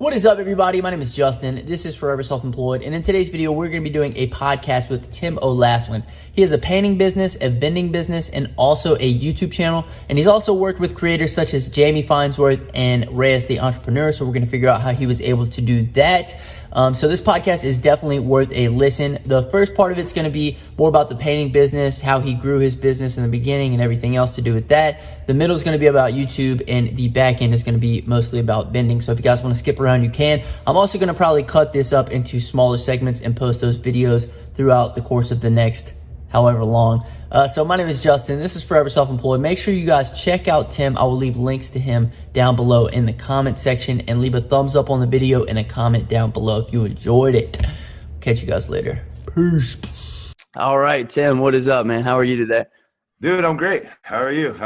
What is up, everybody? My name is Justin. This is Forever Self-Employed, and in today's video, we're going to be doing a podcast with Tim O'Laughlin. He has a painting business, a vending business, and also a YouTube channel, and he's also worked with creators such as Jamie Farnsworth and Reyes the Entrepreneur, so we're going to figure out how he was able to do that. So this podcast is definitely worth a listen. The first part of it's going to be more about the painting business, how he grew his business in the beginning and everything else to do with that. The middle is going to be about YouTube, and the back end is going to be mostly about vending. So if you guys want to skip around, you can. I'm also going to probably cut this up into smaller segments and post those videos throughout the course of the next however long. So my name is Justin. This is Forever Self-Employed. Make sure you guys check out Tim. I will leave links to him down below in the comment section, and leave a thumbs up on the video and a comment down below if you enjoyed it. Catch you guys later. Peace. All right, Tim, what is up, man? How are you today? Dude, I'm great. How are you?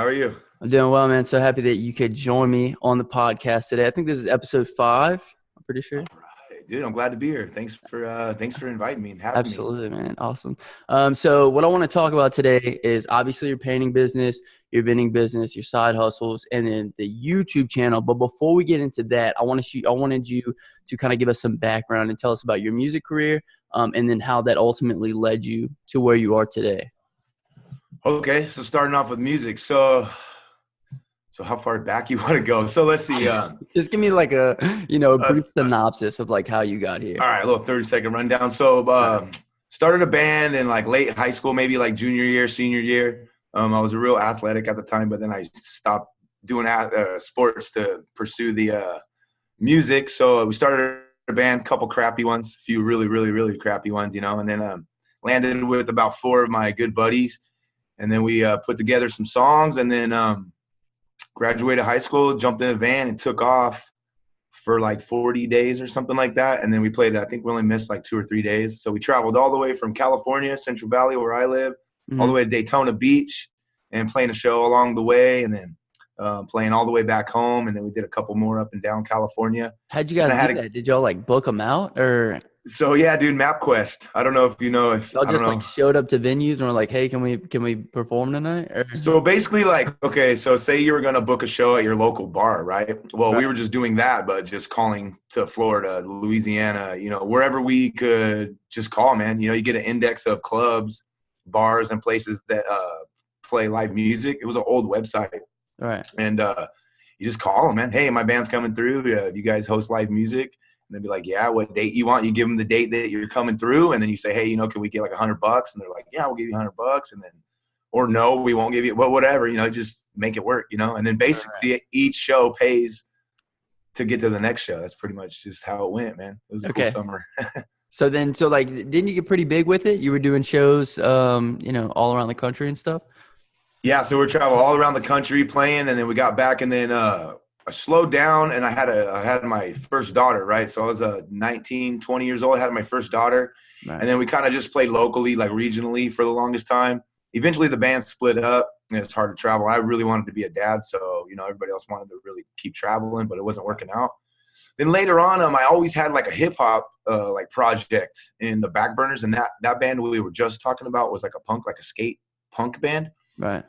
I'm doing well, man. So happy that you could join me on the podcast today. I think this is episode 5. I'm pretty sure. Dude, I'm glad to be here. Thanks for inviting me and having me. Absolutely, man. Awesome. So what I want to talk about today is obviously your painting business, your vending business, your side hustles, and then the YouTube channel. But before we get into that, I wanted you to kind of give us some background and tell us about your music career, and then how that ultimately led you to where you are today. Okay, so starting off with music. So how far back you want to go? So let's see. Just give me like a brief synopsis of like how you got here. All right, a little 30-second rundown. So started a band in like late high school, maybe like junior year, senior year. I was a real athletic at the time, but then I stopped doing sports to pursue the music. So we started a band, couple crappy ones, a few really, really, really crappy ones, and then landed with about 4 of my good buddies. And then we put together some songs, and then graduated high school, jumped in a van, and took off for like 40 days or something like that. And then we played, I think we only missed like 2 or 3 days. So we traveled all the way from California, Central Valley, where I live, all the way to Daytona Beach, and playing a show along the way, and then playing all the way back home. And then we did a couple more up and down California. How'd you guys do that? Did y'all like book them out, or? So yeah, dude, MapQuest. I don't know if you know if y'all just like showed up to venues and were like, "Hey, can we perform tonight?" Or? So basically, like, okay, so say you were gonna book a show at your local bar, right? Well, we were just doing that, but just calling to Florida, Louisiana, wherever we could just call, man. You get an index of clubs, bars, and places that play live music. It was an old website, right? And you just call them, man. Hey, my band's coming through. You guys host live music? And they'd be like, yeah, what date you want? You give them the date that you're coming through. And then you say, hey, can we get like $100? And they're like, yeah, we'll give you $100. And then, or no, we won't give you, well, whatever, just make it work, And then basically each show pays to get to the next show. That's pretty much just how it went, man. It was a cool summer. So didn't you get pretty big with it? You were doing shows, all around the country and stuff? Yeah. So we traveled all around the country playing, and then we got back, and then, I slowed down, and I had my first daughter, right? So I was 19, 20 years old. I had my first daughter. Right. And then we kind of just played locally, like regionally for the longest time. Eventually the band split up, and it's hard to travel. I really wanted to be a dad. So, everybody else wanted to really keep traveling, but it wasn't working out. Then later on, I always had like a hip hop like project in the back burners. And that band we were just talking about was like a skate punk band. Right.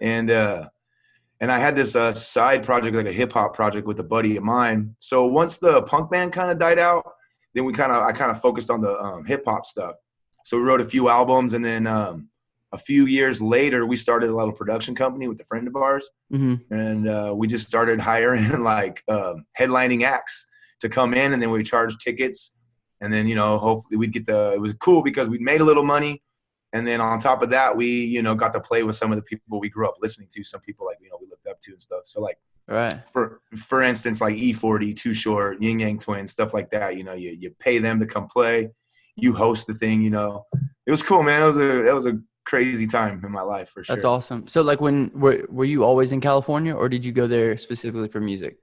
And I had this side project, like a hip hop project with a buddy of mine. So once the punk band kind of died out, then I kind of focused on the hip hop stuff. So we wrote a few albums, and then a few years later, we started a little production company with a friend of ours. Mm-hmm. And we just started hiring like headlining acts to come in, and then we charged tickets. And then, hopefully we'd get it was cool because we made a little money. And then on top of that, we, got to play with some of the people we grew up listening to, some people like, we looked up to and stuff. So like, right. For instance, like E40, Too Short, Yin Yang Twins, stuff like that. You pay them to come play, you host the thing, it was cool, man. It was a crazy time in my life for sure. That's awesome. So like were you always in California, or did you go there specifically for music?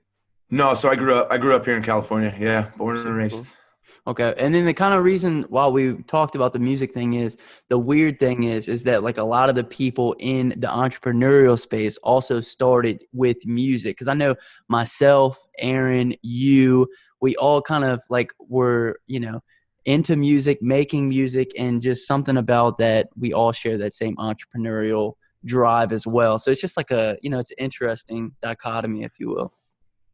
No. So I grew up here in California. Yeah. Born and raised. Cool. Okay. And then the kind of reason why we talked about the music thing is, the weird thing is that like a lot of the people in the entrepreneurial space also started with music. Cause I know myself, Aaron, we all kind of like were, into music, making music, and just something about that. We all share that same entrepreneurial drive as well. So it's just like it's an interesting dichotomy, if you will.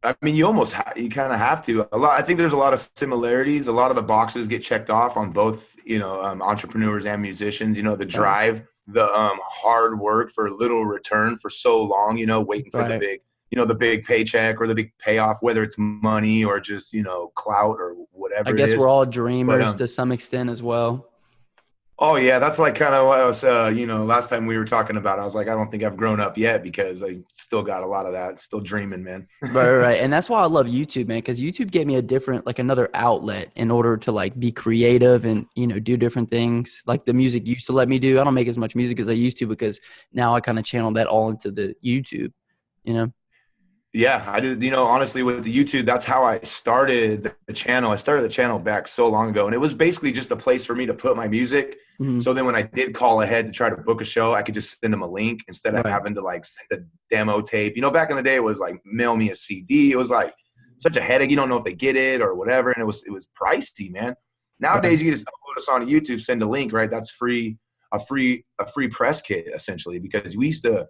I mean, you almost you kind of have to. A lot. I think there's a lot of similarities. A lot of the boxes get checked off on both, entrepreneurs and musicians. The Right. drive, the hard work for little return for so long. Waiting for the Right. big, the big paycheck or the big payoff, whether it's money or just clout or I whatever it guess we're is. all But dreamers to some extent as well. oh yeah, that's like kind of what I was, last time we were talking about. I was like, I don't think I've grown up yet because I still got a lot of that. Still dreaming, man. Right. And that's why I love YouTube, man, because YouTube gave me a different, like another outlet in order to like be creative and, do different things like the music used to let me do. I don't make as much music as I used to because now I kind of channel that all into the YouTube, you know? Yeah, I did. Honestly, with the YouTube, that's how I started the channel. I started the channel back so long ago, and it was basically just a place for me to put my music. Mhm. So then when I did call ahead to try to book a show, I could just send them a link instead of Right. having to like send a demo tape. Back in the day, it was like mail me a CD. It was like such a headache. You don't know if they get it or whatever, and it was pricey, man. Right. Nowadays, you can just upload us on YouTube, send a link, right? That's free, a free press kit essentially, because we used to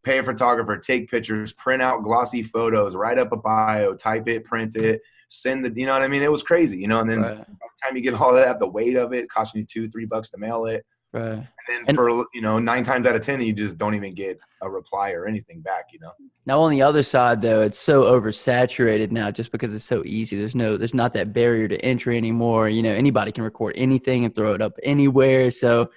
pay a photographer, take pictures, print out glossy photos, write up a bio, type it, print it, send you know what I mean? It was crazy, and then Right. by the time you get all of that, the weight of it costing you $2-3 to mail it. Right. And then And for, 9 times out of 10, you just don't even get a reply or anything back. now on the other side though, it's so oversaturated now just because it's so easy. There's not that barrier to entry anymore. Anybody can record anything and throw it up anywhere. So, it's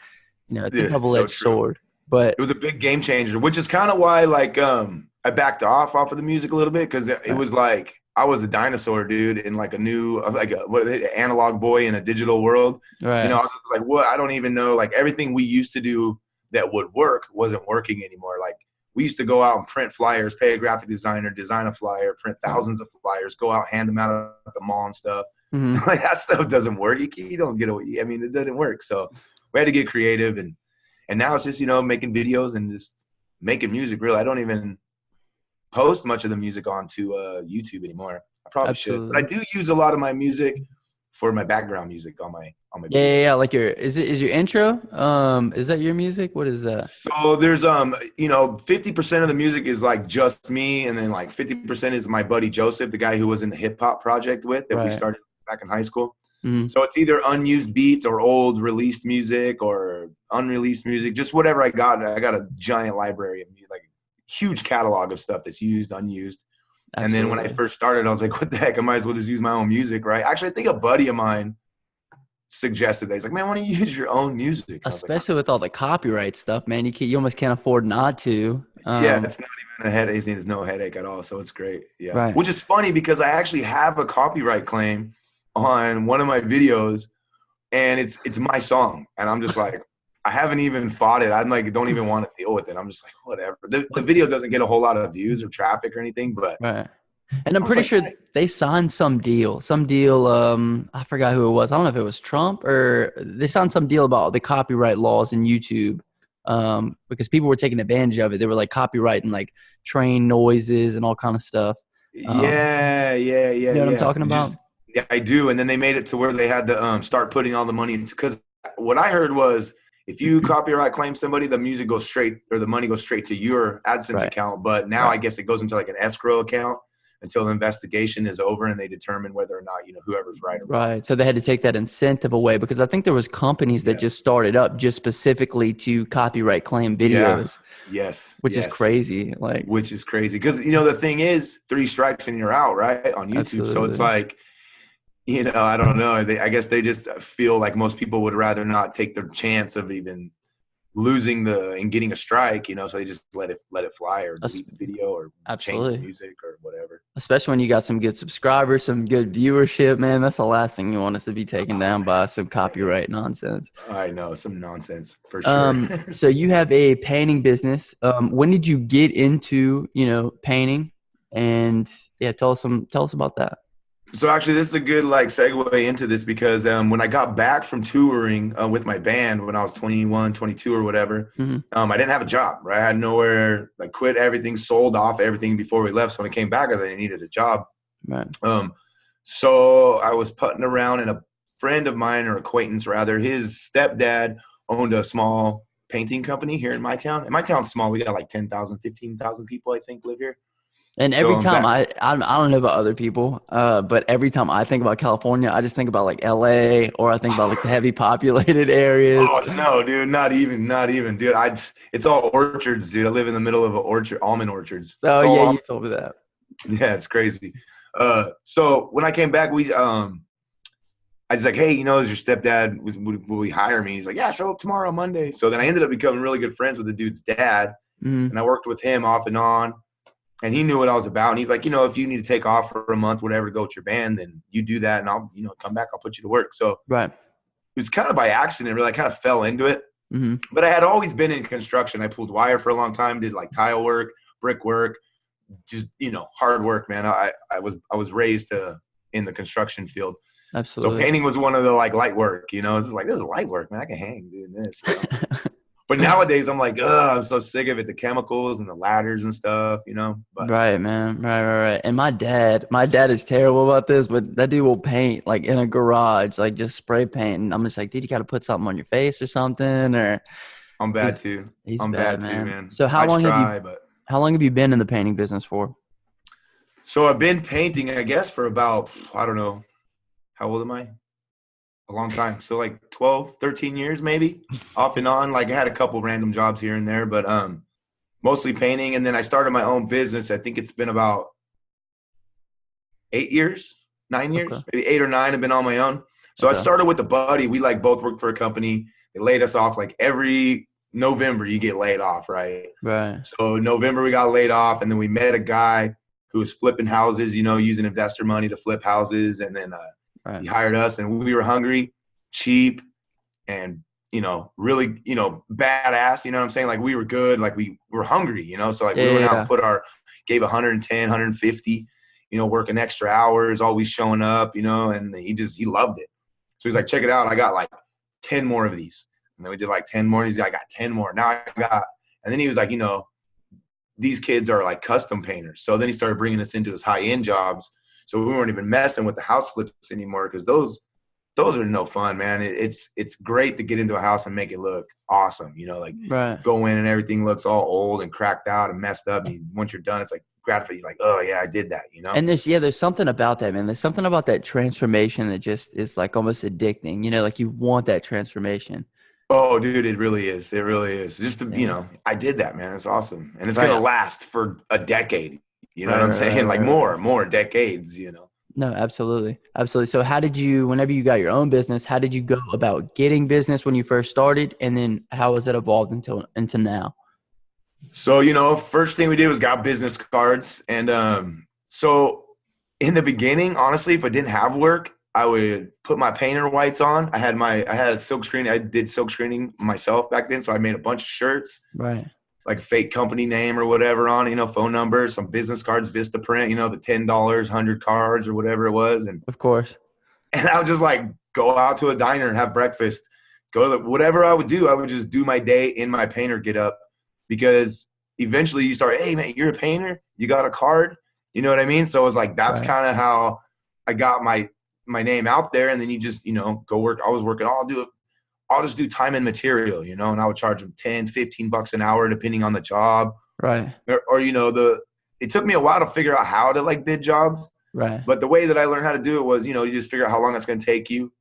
a Yeah, it's so double-edged true. sword. But It was a big game changer, which is kind of why like I backed off of the music a little bit because it right. was like I was a dinosaur, dude, in like a new analog boy in a digital world. Right. I was just like, what? I don't even know. Like everything we used to do that would work wasn't working anymore. Like we used to go out and print flyers, pay a graphic designer, design a flyer, print thousands of flyers, go out, hand them out at the mall and stuff. Mhm. Like that stuff doesn't work. You don't get away. I mean, it doesn't work. So we had to get creative and now it's just, making videos and just making music. Really, I don't even post much of the music onto YouTube anymore. I probably should, but I Absolutely. do use a lot of my music for my background music on my Yeah. videos. Like is your intro? Is that your music? What is that? So there's 50% of the music is like just me, and then like 50% is my buddy Joseph, the guy who was in the hip hop project with that we Right. started back in high school. Mhm. So it's either unused beats or old released music or unreleased music, just whatever I got. I got a giant library of music, like a huge catalog of stuff that's used, unused. And then when I Absolutely. first started, I was like, what the heck? I might as well just use my own music, right? Actually, I think a buddy of mine suggested that. He's like, man, why don't you use your own music? And I was like, Especially with all the copyright stuff, man. You almost can't afford not to. yeah, it's not even a headache. There's no headache at all. So it's great. Yeah. Right. Which is funny because I actually have a copyright claim on one of my videos and it's my song. And I'm just like, I haven't even fought it. I'm like, don't even want to deal with it. I'm just like, whatever. The video doesn't get a whole lot of views or traffic or anything, but Right. And I'm I was pretty like, sure they signed some deal. I forgot who it was. I don't know if it was Trump or they signed some deal about the copyright laws in YouTube. Because people were taking advantage of it. They were like copyrighting like train noises and all kind of stuff. yeah. You know what I'm talking It about? just, yeah, I do. And then they made it to where they had to start putting all the money into, because what I heard was if you copyright claim somebody, the music goes straight or the money goes straight to your AdSense Right. account. But now Right. I guess it goes into like an escrow account until the investigation is over and they determine whether or not, whoever's right or wrong. Right. So they had to take that incentive away because I think there was companies that just Yes. started up just specifically to copyright claim Yeah. videos, Yes. which is crazy. Like, Which is crazy. Because, the thing is 3 strikes and you're out, right? On YouTube. So it's absolutely. like, I don't know. I guess they just feel like most people would rather not take the chance of even losing and getting a strike, so they just let it fly or Es- delete the video or change the Absolutely. music or whatever. Especially when you got some good subscribers, some good viewership, man. That's the last thing you want us to be taken down by some copyright nonsense. I know, some nonsense for sure. So you have a painting business. When did you get into, painting? And yeah, tell us about that. So actually, this is a good segue into this because when I got back from touring with my band when I was 21, 22 or whatever, Hmm. I didn't have a job, right? I had nowhere. I quit everything, sold off everything before we left. So when I came back, I needed a job. Right. So I was putting around, and a friend of mine, or acquaintance rather, his stepdad owned a small painting company here in my town. And my town's small. We got like 10,000, 15,000 people, I think, live here. And So every I'm time back. I don't know about other people, but every time I think about California, I just think about like LA, or I think about like the heavy populated areas. Oh no, dude, not even, dude. It's all orchards, dude. I live in the middle of an orchard, almond orchards. Oh It's yeah, all you told me that. yeah, it's crazy. So when I came back, I was like, hey, is your stepdad will he hire me? He's like, yeah, show up tomorrow, Monday. So then I ended up becoming really good friends with the dude's dad, Mm, and I worked with him off and on. And he knew what I was about. And he's like, if you need to take off for a month, whatever, to go with your band, then you do that, and I'll, come back. I'll put you to work. So it right. was kind of by accident, really. I kind of fell into it. Mm-hmm. But I had always been in construction. I pulled wire for a long time, did like tile work, brick work, just hard work, man. I was raised in the construction field. So Absolutely. painting was one of the like light work. It's just like, this is light work, man. I can hang doing this. But nowadays I'm like, I'm so sick of it, the chemicals and the ladders and stuff. But Right, man. Right. And my dad is terrible about this, but that dude will paint like in a garage, like just spray paint. And I'm just like, dude, you got to put something on your face or something, or I'm bad he's too. he's I'm bad, bad too, man. man. So I try, but how long have you been in the painting business for? so I've been painting, I guess, for about, I don't know, how old am I? A long time. So like 12, 13 years maybe, off and on. Like I had a couple random jobs here and there, but mostly painting. And then I started my own business. I think it's been about 8 years, 9 years, Okay. maybe 8 or 9 have been on my own. So I Okay. started with a buddy. We like both worked for a company. They laid us off like every November you get laid off, right? Right. So November we got laid off, and then we met a guy who was flipping houses, using investor money to flip houses. And then Right. he hired us, and we were hungry, cheap, and really, badass. You know what I'm saying? Like we were good, like we were hungry. So like we went out Yeah. and gave 110, 150. Working extra hours, always showing up. And he loved it. So he's like, check it out. I got like 10 more of these. And then we did like 10 more. He's like, I got 10 more. Now I got, and then he was like, these kids are like custom painters. So then he started bringing us into his high-end jobs. So we weren't even messing with the house flips anymore, because those are no fun, man. It's great to get into a house and make it look awesome. Like Right. go in and everything looks all old and cracked out and messed up. And once you're done, it's like gratifying. You're like, oh yeah, I did that. And there's something about that, man. There's something about that transformation that just is like almost addicting. Like you want that transformation. Oh, dude, it really is. It really is. Just to, Yeah. I did that, man. It's awesome, and it's Right. gonna last for a decade. You know Right. what I'm Right. saying? Like Right. more decades. No, absolutely. Absolutely. So whenever you got your own business, how did you go about getting business when you first started? And then how has it evolved until now? So, first thing we did was got business cards. And so in the beginning, honestly, if I didn't have work, I would put my painter whites on. I had a silk screen. I did silk screening myself back then. So I made a bunch of shirts, Right. like fake company name or whatever on it, phone numbers, some business cards, Vista print, the $10, 100 cards or whatever it was. Of course. And I would just like go out to a diner and have breakfast, whatever I would do. I would just do my day in my painter get up, because eventually you start, hey man, you're a painter, you got a card, you know what I mean? So it was like, that's Right. kind of how I got my name out there. And then you just, go work. I was working, I'll just do time and material, and I would charge them 10, 15 bucks an hour, depending on the job. Right. Or it took me a while to figure out how to like bid jobs. Right. But the way that I learned how to do it was, you just figure out how long it's going to take you.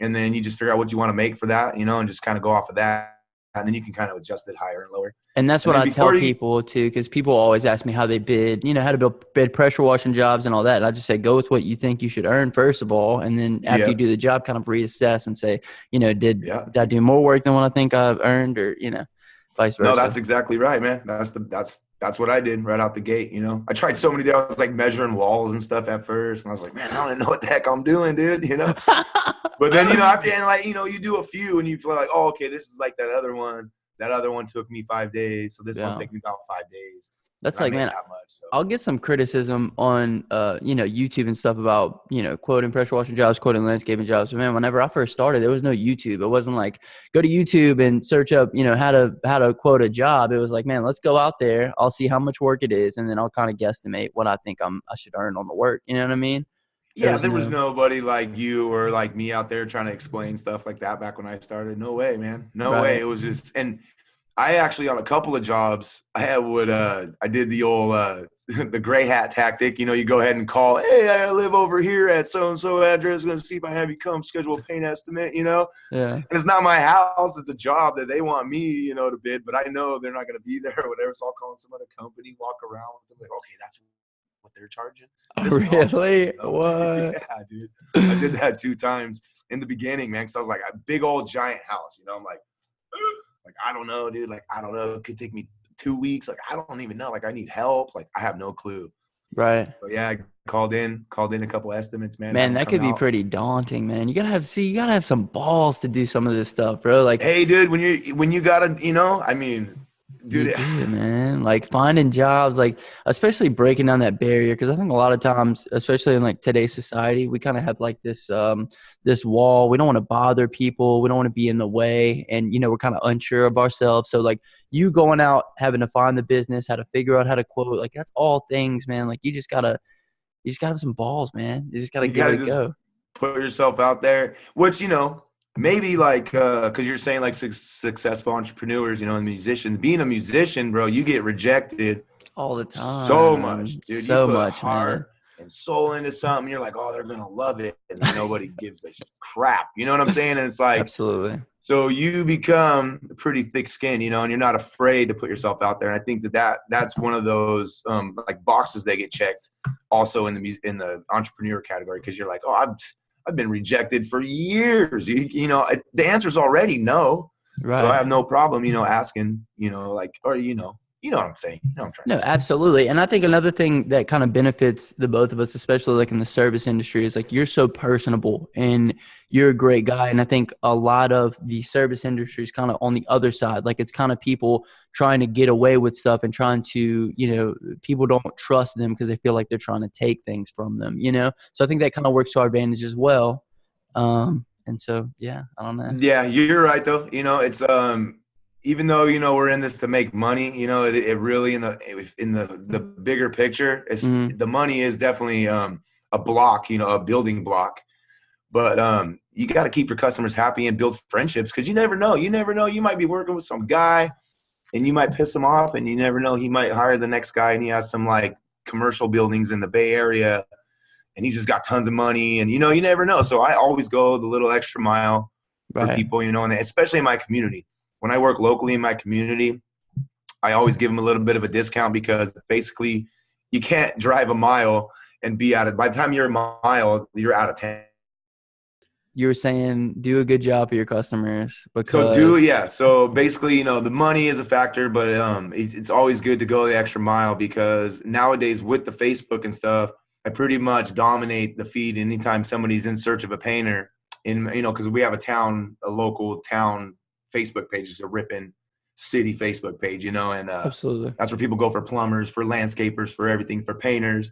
And then you just figure out what you want to make for that, and just kind of go off of that. And then you can kind of adjust it higher and lower. And that's And what then I tell before you, people too, because people always ask me how they bid, how to bid pressure washing jobs and all that. And I just say, go with what you think you should earn first of all. And then after yeah, you do the job, kind of reassess and say, did yeah. I do more work than what I think I've earned, or, vice No, versa. that's exactly right, man. That's what I did right out the gate. I tried so many days. I was like measuring walls and stuff at first, and I was like, man, I don't even know what the heck I'm doing, dude. But then after, and like you do a few, and you feel like, oh, okay, this is like that other one. That other one took me 5 days, so this one take me about 5 days. That's And I like, made man, that much. So. I'll get some criticism on, YouTube and stuff about, quoting pressure washing jobs, quoting landscaping jobs. But man, whenever I first started, there was no YouTube. It wasn't like go to YouTube and search up, how to quote a job. It was like, man, let's go out there. I'll see how much work it is, and then I'll kind of guesstimate what I think I should earn on the work. You know what I mean? Yeah, there was nobody like you or like me out there trying to explain stuff like that back when I started. No way, man. No way. Right. It was just, and I actually, on a couple of jobs, I did the old the gray hat tactic. You know, you go ahead and call, hey, I live over here at so and so address. Going to see if I have you come schedule a paint estimate. You know, Yeah. and it's not my house; it's a job that they want me, you know, to bid. But I know they're not going to be there or whatever. So I'll call some other company, walk around with them, like, okay, that's what they're charging. This is what I'll charge, Really? you know? What? Yeah, dude. I did that 2 times in the beginning, man. Because I was like a big old giant house. You know, I'm like. Like, I don't know, dude. Like, I don't know. It could take me 2 weeks. Like, I don't even know. Like, I need help. Like, I have no clue. Right. But yeah, I called in a couple estimates, man. Had Man, them that come could be out. pretty daunting, man. You gotta have some balls to do some of this stuff, bro. Like, Hey, dude, when you gotta, you know, I mean, you dude, do, man. Like finding jobs, like especially breaking down that barrier. Because I think a lot of times, especially in like today's society, we kind of have like this wall. We don't want to bother people. We don't want to be in the way, and we're kind of unsure of ourselves. So like you going out, having to find the business, how to figure out how to quote, like that's all things, man. Like you just gotta have some balls, man. You just gotta you give it gotta a just go. put yourself out there, which, maybe like, cause you're saying like successful entrepreneurs, and musicians, being a musician, bro, you get rejected All the so much, time. dude. You So put much, man. heart and soul into something. You're like, oh, they're going to love it. And then nobody gives a crap. You know what I'm saying? And it's like, Absolutely. so you become pretty thick skinned, and you're not afraid to put yourself out there. And I think that's one of those like boxes that get checked also in the entrepreneur category. Cause you're like, oh, I've been rejected for years. The answer's already no. So I Right. have no problem, asking, like, or, what I'm saying. You know what I'm trying No, to say. absolutely. And I think another thing that kind of benefits the both of us, especially like in the service industry, is like you're so personable and you're a great guy. And I think a lot of the service industry is kind of on the other side. Like it's kind of people trying to get away with stuff and trying to, people don't trust them because they feel like they're trying to take things from them. So I think that kind of works to our advantage as well. And so, yeah, I don't know. Yeah, you're right though. It's even though we're in this to make money, it really in the bigger picture, it's Hmm. the money is definitely a block, a building block. But you got to keep your customers happy and build friendships because you never know. You never know. You might be working with some guy and you might piss him off, and you never know. He might hire the next guy and he has some like commercial buildings in the Bay Area and he's just got tons of money, and you never know. So I always go the little extra mile for Right. people, and especially in my community. When I work locally in my community, I always give them a little bit of a discount because basically you can't drive a mile and be out of, by the time you're a mile, you're out of town. You were saying do a good job for your customers So because yeah. So basically, the money is a factor, but it's always good to go the extra mile because nowadays with the Facebook and stuff, I pretty much dominate the feed anytime somebody's in search of a painter. Because we have a local town Facebook page, it's a Ripon City Facebook page, and absolutely. that's where people go for plumbers, for landscapers, for everything, for painters.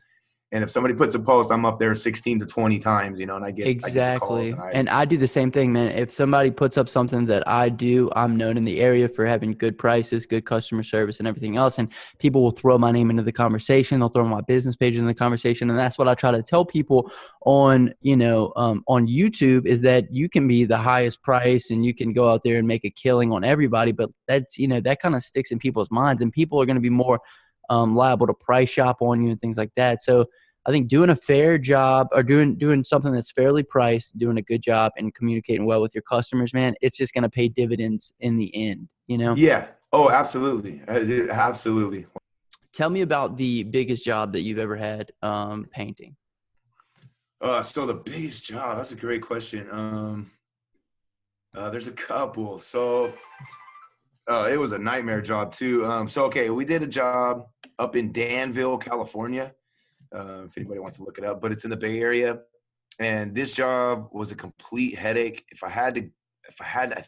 And if somebody puts a post, I'm up there 16 to 20 times, and I get the calls, Exactly. and And I do the same thing, man. If somebody puts up something that I do, I'm known in the area for having good prices, good customer service, and everything else. And people will throw my name into the conversation. They'll throw my business page into the conversation. And that's what I try to tell people on YouTube is that you can be the highest price and you can go out there and make a killing on everybody. But that's, that kind of sticks in people's minds, and people are going to be more liable to price shop on you and things like that. So I think doing a fair job or doing something that's fairly priced, doing a good job and communicating well with your customers, man, it's just going to pay dividends in the end. Yeah. Oh, absolutely. Absolutely. Tell me about the biggest job that you've ever had painting. So the biggest job, that's a great question. There's a couple. So it was a nightmare job too. Okay, we did a job up in Danville, California. If anybody wants to look it up, but it's in the Bay Area. And this job was a complete headache. I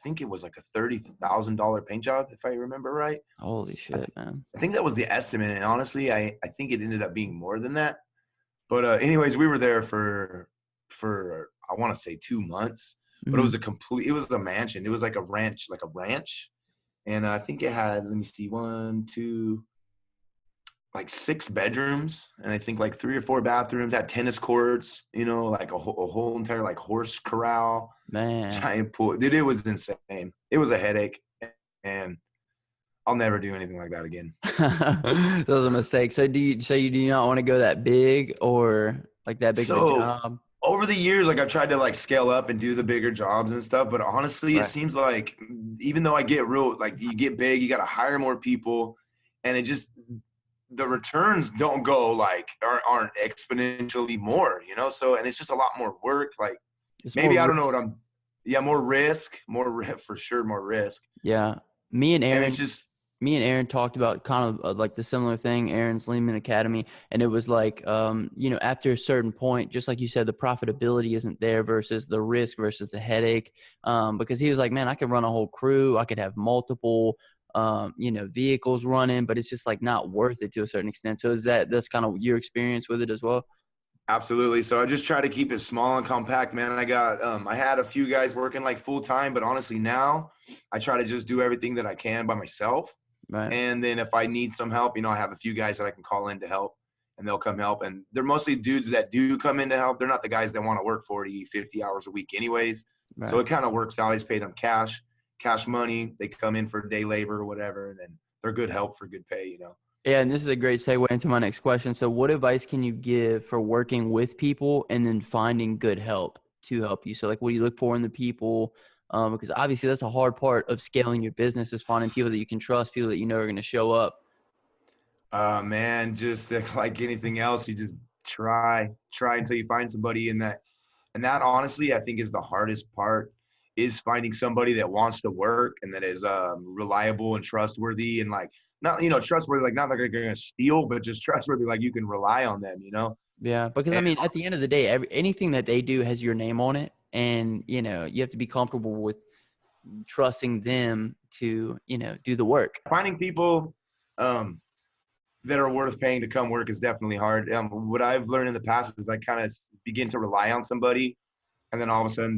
think it was like a $30,000 paint job, if I remember right. Holy shit, man. I think that was the estimate. And honestly, I think it ended up being more than that. But anyways, we were there for I want to say 2 months, but Mm-hmm. it was a mansion. It was like a ranch. And I think it had, let me see, 6 bedrooms, and I think like 3 or 4 bathrooms, had tennis courts, like a whole entire like horse corral, Man. giant pool. Dude, it was insane. It was a headache. And I'll never do anything like that again. That was a mistake. So you do not want to go that big or like that big of a So job? over the years, like I've tried to like scale up and do the bigger jobs and stuff. But honestly, it Right. seems like even though I get real, like you get big, you got to hire more people, and it just the returns don't go like aren't exponentially more, you know. So and it's just a lot more work. Like It's more maybe I don't know risk. what I'm. Yeah, more risk, for sure, more risk, Yeah. Me and and it's Aaron just me and Aaron talked about kind of like the similar thing, Aaron's Lehman Academy. And it was like, after a certain point, just like you said, the profitability isn't there versus the risk versus the headache. Because he was like, man, I could run a whole crew. I could have multiple, vehicles running, but it's just like not worth it to a certain extent. So that's kind of your experience with it as well? absolutely. So I just try to keep it small and compact, man. I had a few guys working like full time, but honestly now I try to just do everything that I can by myself. Right. And then if I need some help, I have a few guys that I can call in to help and they'll come help. And they're mostly dudes that do come in to help. They're not the guys that want to work 40, 50 hours a week anyways. So Right. it kind of works out. I just pay them cash money. They come in for day labor or whatever. And then they're good help for good pay. Yeah, and this is a great segue into my next question. So, what advice can you give for working with people and then finding good help to help you? So, like, what do you look for in the people? Because obviously, that's a hard part of scaling your business is finding people that you can trust, people that you know are going to show up. Man, just like anything else, you just try until you find somebody and that honestly, I think is the hardest part is finding somebody that wants to work and that is reliable and trustworthy and like not, trustworthy, like not like they're going to steal, but just trustworthy. Like you can rely on them. Yeah, because I And mean, at the end of the day, anything that they do has your name on it, and you have to be comfortable with trusting them to do the work. finding people um, that are worth paying to come work is definitely hard. What I've learned in the past is I kind of begin to rely on somebody and then all of a sudden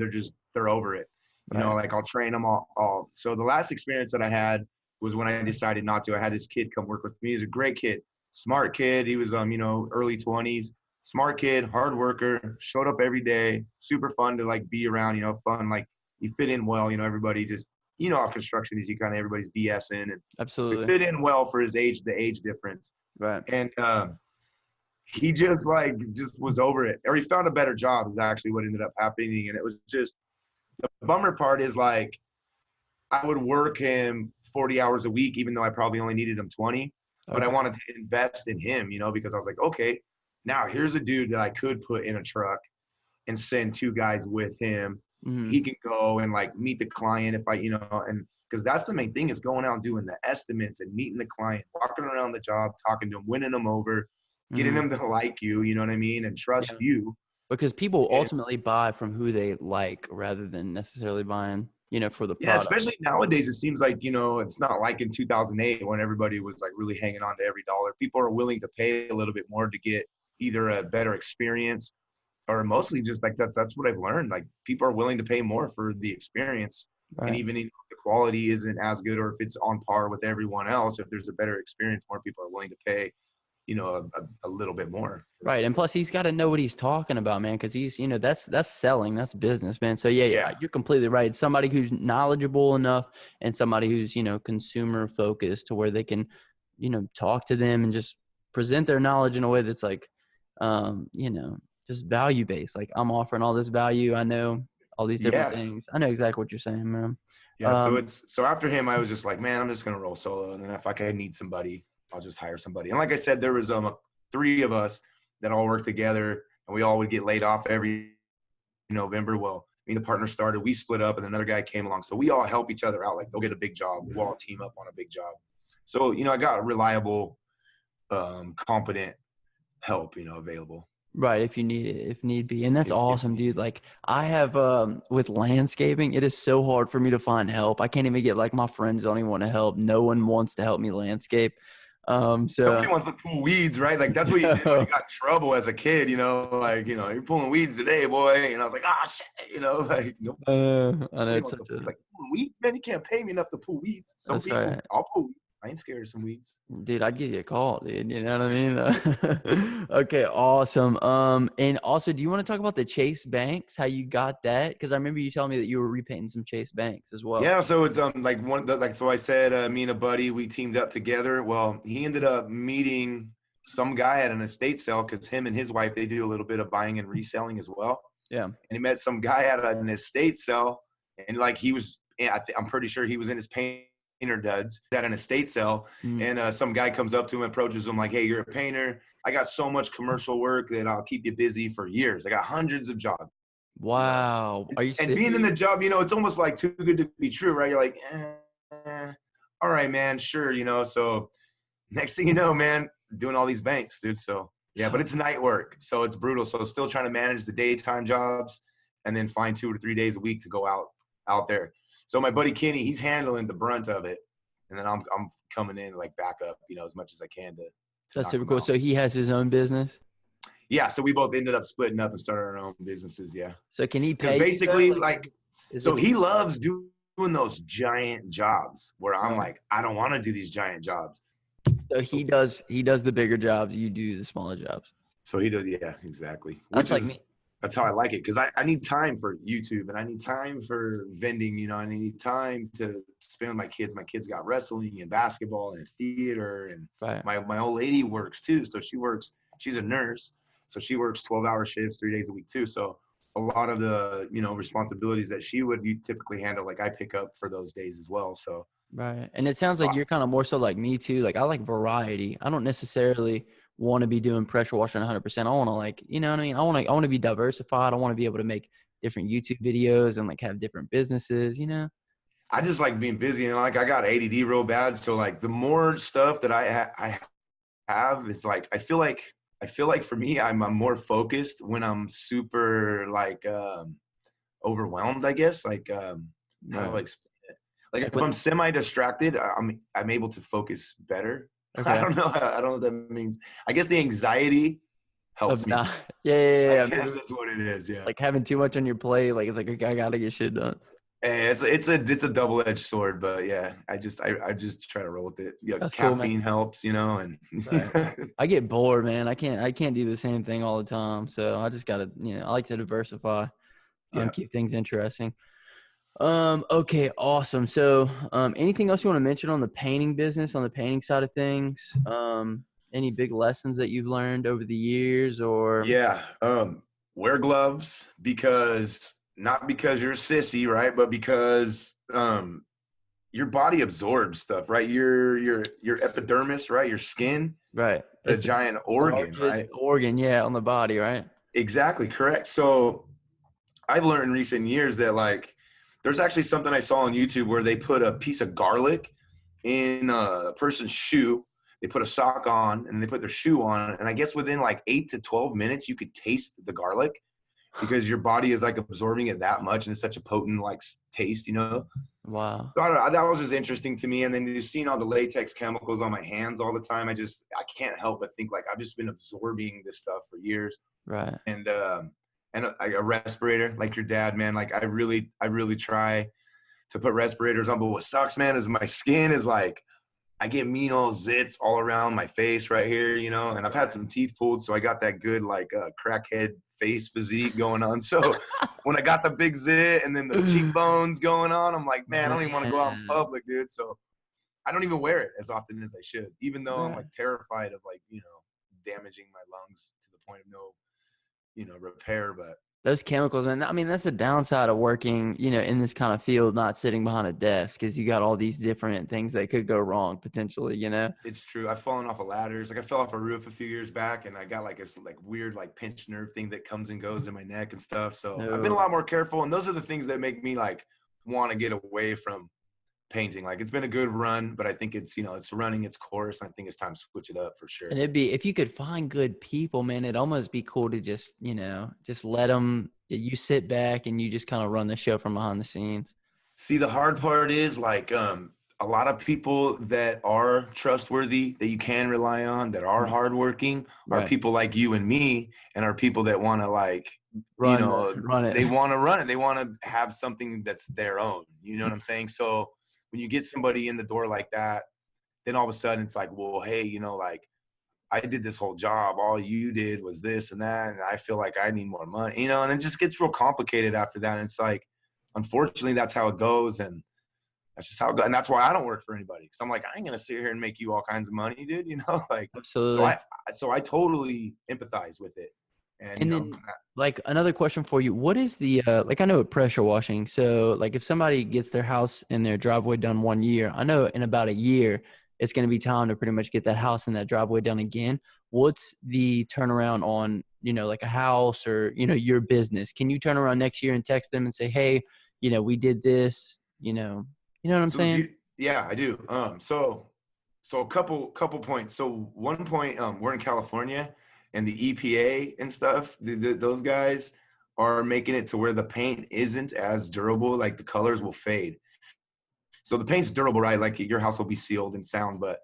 they're over it. Right. Like I'll train them all. So the last experience that I had was when I decided not to. I had this kid come work with me. He's a great kid, smart kid. He was early 20s, smart kid, hard worker, showed up every day, super fun to like be around, fun, like he fit in well, everybody just how construction is, you kind of everybody's BSing and he Absolutely. fit in well for his age, the age difference. Right. And he just was over it, or he found a better job is actually what ended up happening. And it was just the bummer part is like I would work him 40 hours a week, even though I probably only needed him 20, but I Okay. wanted to invest in him, because I was like, okay, now here's a dude that I could put in a truck and send two guys with him. Hmm. He can go and like meet the client if and because that's the main thing is going out and doing the estimates and meeting the client, walking around the job, talking to them, winning them over, getting Hmm. them to like you know what I mean, and trust Yeah. you. Because people And ultimately buy from who they like rather than necessarily buying, for the yeah, product. especially nowadays, it seems like, it's not like in 2008 when everybody was like really hanging on to every dollar. People are willing to pay a little bit more to get either a better experience or mostly just like that's what I've learned. Like people are willing to pay more for the experience. And Right. even if the quality isn't as good or if it's on par with everyone else, if there's a better experience, more people are willing to pay, a little bit more. Right. And plus he's got to know what he's talking about, man, because he's, that's selling, that's business, man. So yeah, Yeah. you're completely right. Somebody who's knowledgeable enough and somebody who's, consumer focused to where they can, talk to them and just present their knowledge in a way that's like, just value based. Like I'm offering all this value. I know all these different Yeah. things. I know exactly what you're saying, man. Yeah. So after him, I was just like, man, I'm just going to roll solo. And then if I need somebody, I'll just hire somebody. And like I said, there was three of us that all worked together and we all would get laid off every November. Well, me and the partner started, we split up and another guy came along. So we all help each other out. Like they'll get a big job. We'll all team up on a big job. So, I got reliable, competent help, available. Right, if you need it, if need be. And that's If awesome, dude. Like I have with landscaping, it is so hard for me to find help. I can't even get like my friends don't even want to help. No one wants to help me landscape. So nobody wants to pull weeds, right? Like that's what you did when you got in trouble as a kid, like, you're pulling weeds today, boy. And I was like, ah, shit, like, nope. I know Nobody it's wants to such a like pulling weeds, man. You can't pay me enough to pull weeds. Some that's people, right. I'll pull weeds. I ain't scared of some weeds. Dude, I'd give you a call, dude. You know what I mean? Okay, awesome. And also, do you want to talk about the Chase Banks? How you got that? Because I remember you telling me that you were repainting some Chase Banks as well. Yeah, so it's like so I said, me and a buddy, we teamed up together. Well, he ended up meeting some guy at an estate sale because him and his wife, they do a little bit of buying and reselling as well. Yeah. And he met some guy at an estate sale, and like he was, I'm pretty sure he was in his painter duds at an estate sale, and some guy comes up to him, approaches him like, "Hey, you're a painter. I got so much commercial work that I'll keep you busy for years. I got hundreds of jobs." Wow. Are you And being in the job, it's almost like too good to be true, right? You're like, all right, man, sure, So next thing you know, man, doing all these banks, dude. So yeah, but it's night work, so it's brutal. So still trying to manage the daytime jobs and then find 2 or 3 days a week to go out there. So my buddy Kenny, he's handling the brunt of it, and then I'm coming in like backup, as much as I can to That's knock super him cool. out. So he has his own business. Yeah, so we both ended up splitting up and started our own businesses. Yeah. So can he Because pay? basically, So he loves doing those giant jobs where I'm Oh. like, I don't want to do these giant jobs. So he does the bigger jobs. You do the smaller jobs. So he does, yeah, exactly. That's like me. That's how I like it, because I need time for YouTube, and I need time for vending. I need time to spend with my kids. My kids got wrestling and basketball and theater, and Right. my old lady works too. So she's a nurse, so she works 12-hour shifts 3 days a week too. So a lot of the responsibilities that she would typically handle, like I pick up for those days as well. So Right. And it sounds like you're kind of more so like me too. Like I like variety. I don't necessarily want to be doing pressure washing 100%. I want to like, you know what I mean? I want to be diversified. I want to be able to make different YouTube videos and like have different businesses, I just like being busy, and like I got ADD real bad. So like the more stuff that I have, is like I feel like for me, I'm more focused when I'm super like overwhelmed, I guess. Like how do I explain it? Like if I'm semi distracted, I'm able to focus better. Okay. I don't know what that means. I guess the anxiety helps me. Yeah. I guess that's what it is. Yeah. Like having too much on your plate. Like it's like, okay, I gotta get shit done. It's a double-edged sword, but yeah, I just try to roll with it. Yeah, That's cool, caffeine helps, and Right. I get bored, man. I can't do the same thing all the time. So I just gotta, I like to diversify and keep things interesting. Okay, awesome. So, anything else you want to mention on the painting business, on the painting side of things? Any big lessons that you've learned over the years, or? Yeah, wear gloves, not because you're a sissy, right? But because your body absorbs stuff, right? Your epidermis, right? Your skin, Right. It's a giant organ, right? Organ, yeah, on the body, right? Exactly, correct. So I've learned in recent years that like there's actually something I saw on YouTube where they put a piece of garlic in a person's shoe. They put a sock on and they put their shoe on. And I guess within like 8 to 12 minutes, you could taste the garlic because your body is like absorbing it that much. And it's such a potent like taste, Wow. So I don't know, that was just interesting to me. And then just seeing all the latex chemicals on my hands all the time, I can't help but think like I've just been absorbing this stuff for years. Right. And a respirator like your dad, man. Like I really try to put respirators on, but what sucks, man, is my skin is like, I get mean old zits all around my face right here, and I've had some teeth pulled. So I got that good, like crackhead face physique going on. So when I got the big zit and then the cheekbones going on, I'm like, man, I don't even want to go out in public, dude. So I don't even wear it as often as I should, even though I'm like terrified of like, damaging my lungs to the point of no, repair. But those chemicals, man, I mean, that's the downside of working, in this kind of field, not sitting behind a desk, because you got all these different things that could go wrong potentially, It's true. I've fallen off of ladders. Like I fell off a roof a few years back, and I got like this like weird like pinched nerve thing that comes and goes in my neck and stuff. So I've been a lot more careful, and those are the things that make me like want to get away from painting. Like it's been a good run, but I think it's it's running its course, and I think it's time to switch it up for sure. And it'd be, if you could find good people, man, it'd almost be cool to just just let them, you sit back and you just kind of run the show from behind the scenes. See, the hard part is like a lot of people that are trustworthy, that you can rely on, that are hardworking, are people like you and me, and are people that want to like run it. They want to run it. They want to have something that's their own. You know what I'm saying? So when you get somebody in the door like that, then all of a sudden it's like, well, hey, like I did this whole job. All you did was this and that. And I feel like I need more money, and it just gets real complicated after that. And it's like, unfortunately, that's how it goes. And that's just how it goes. And that's why I don't work for anybody. Cause I'm like, I ain't going to sit here and make you all kinds of money, dude. Like, Absolutely. so I totally empathize with it. And, And then like another question for you, what is the, like I know pressure washing. So like if somebody gets their house and their driveway done 1 year, I know in about a year, it's going to be time to pretty much get that house and that driveway done again. What's the turnaround on, like a house or, your business? Can you turn around next year and text them and say, hey, we did this, you know what I'm saying? Yeah, I do. So a couple points. So one point, we're in California, and the EPA and stuff, those guys are making it to where the paint isn't as durable. Like the colors will fade. So the paint's durable, right? Like your house will be sealed and sound. But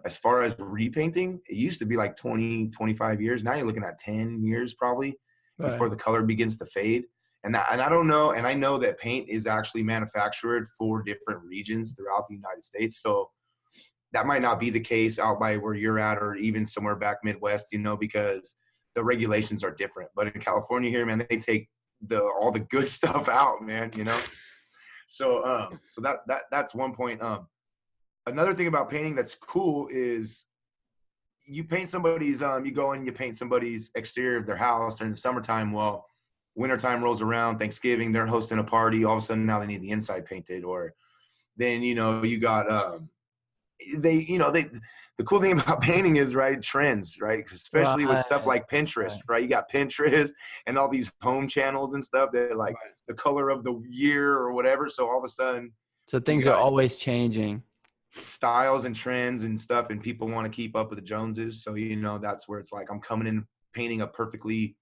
as far as repainting, it used to be like 20, 25 years. Now you're looking at 10 years probably before the color begins to fade. And I don't know. And I know that paint is actually manufactured for different regions throughout the United States. So that might not be the case out by where you're at, or even somewhere back Midwest, because the regulations are different. But in California here, man, they take all the good stuff out, man, So that's one point. Another thing about painting that's cool is you paint somebody's you go in, you paint somebody's exterior of their house during the summertime. Well, wintertime rolls around, Thanksgiving, they're hosting a party. All of a sudden now they need the inside painted. Or then, you got the cool thing about painting is, right, trends, right? Especially with stuff like Pinterest, right? You got Pinterest and all these home channels and stuff that like the color of the year or whatever. So all of a sudden, so things are always changing, styles and trends and stuff, and people want to keep up with the Joneses. So that's where it's like I'm coming in painting a perfectly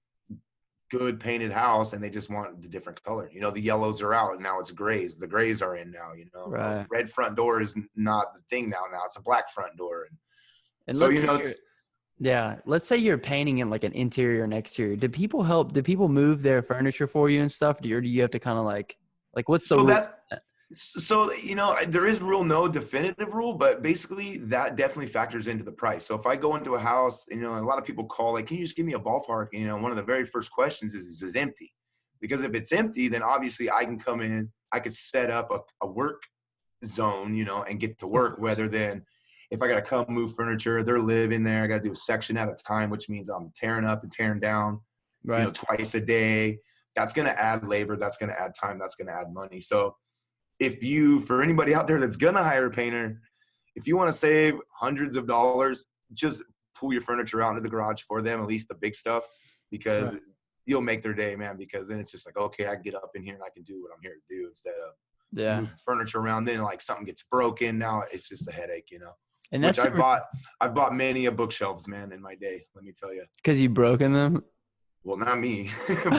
good painted house, and they just want the different color. The yellows are out and now it's grays. The grays are in now. Right. Red front door is not the thing now. Now it's a black front door. And so let's say you're painting in like an interior and exterior. Do people move their furniture for you and stuff? Or do you have to kind of like what's the there is no definitive rule, but basically that definitely factors into the price. So if I go into a house, a lot of people call, like, can you just give me a ballpark? One of the very first questions is it empty? Because if it's empty, then obviously I can come in, I could set up a work zone, and get to work, rather than if I got to come move furniture, they're living there. I got to do a section at a time, which means I'm tearing up and tearing down, twice a day. That's going to add labor. That's going to add time. That's going to add money. So for anybody out there that's going to hire a painter, if you want to save hundreds of dollars, just pull your furniture out into the garage for them, at least the big stuff, because you'll make their day, man, because then it's just like, okay, I can get up in here and I can do what I'm here to do instead of moving furniture around. Then like something gets broken. Now it's just a headache, And that's I've bought many a bookshelves, man, in my day. Let me tell you. Because you've broken them. Well, not me,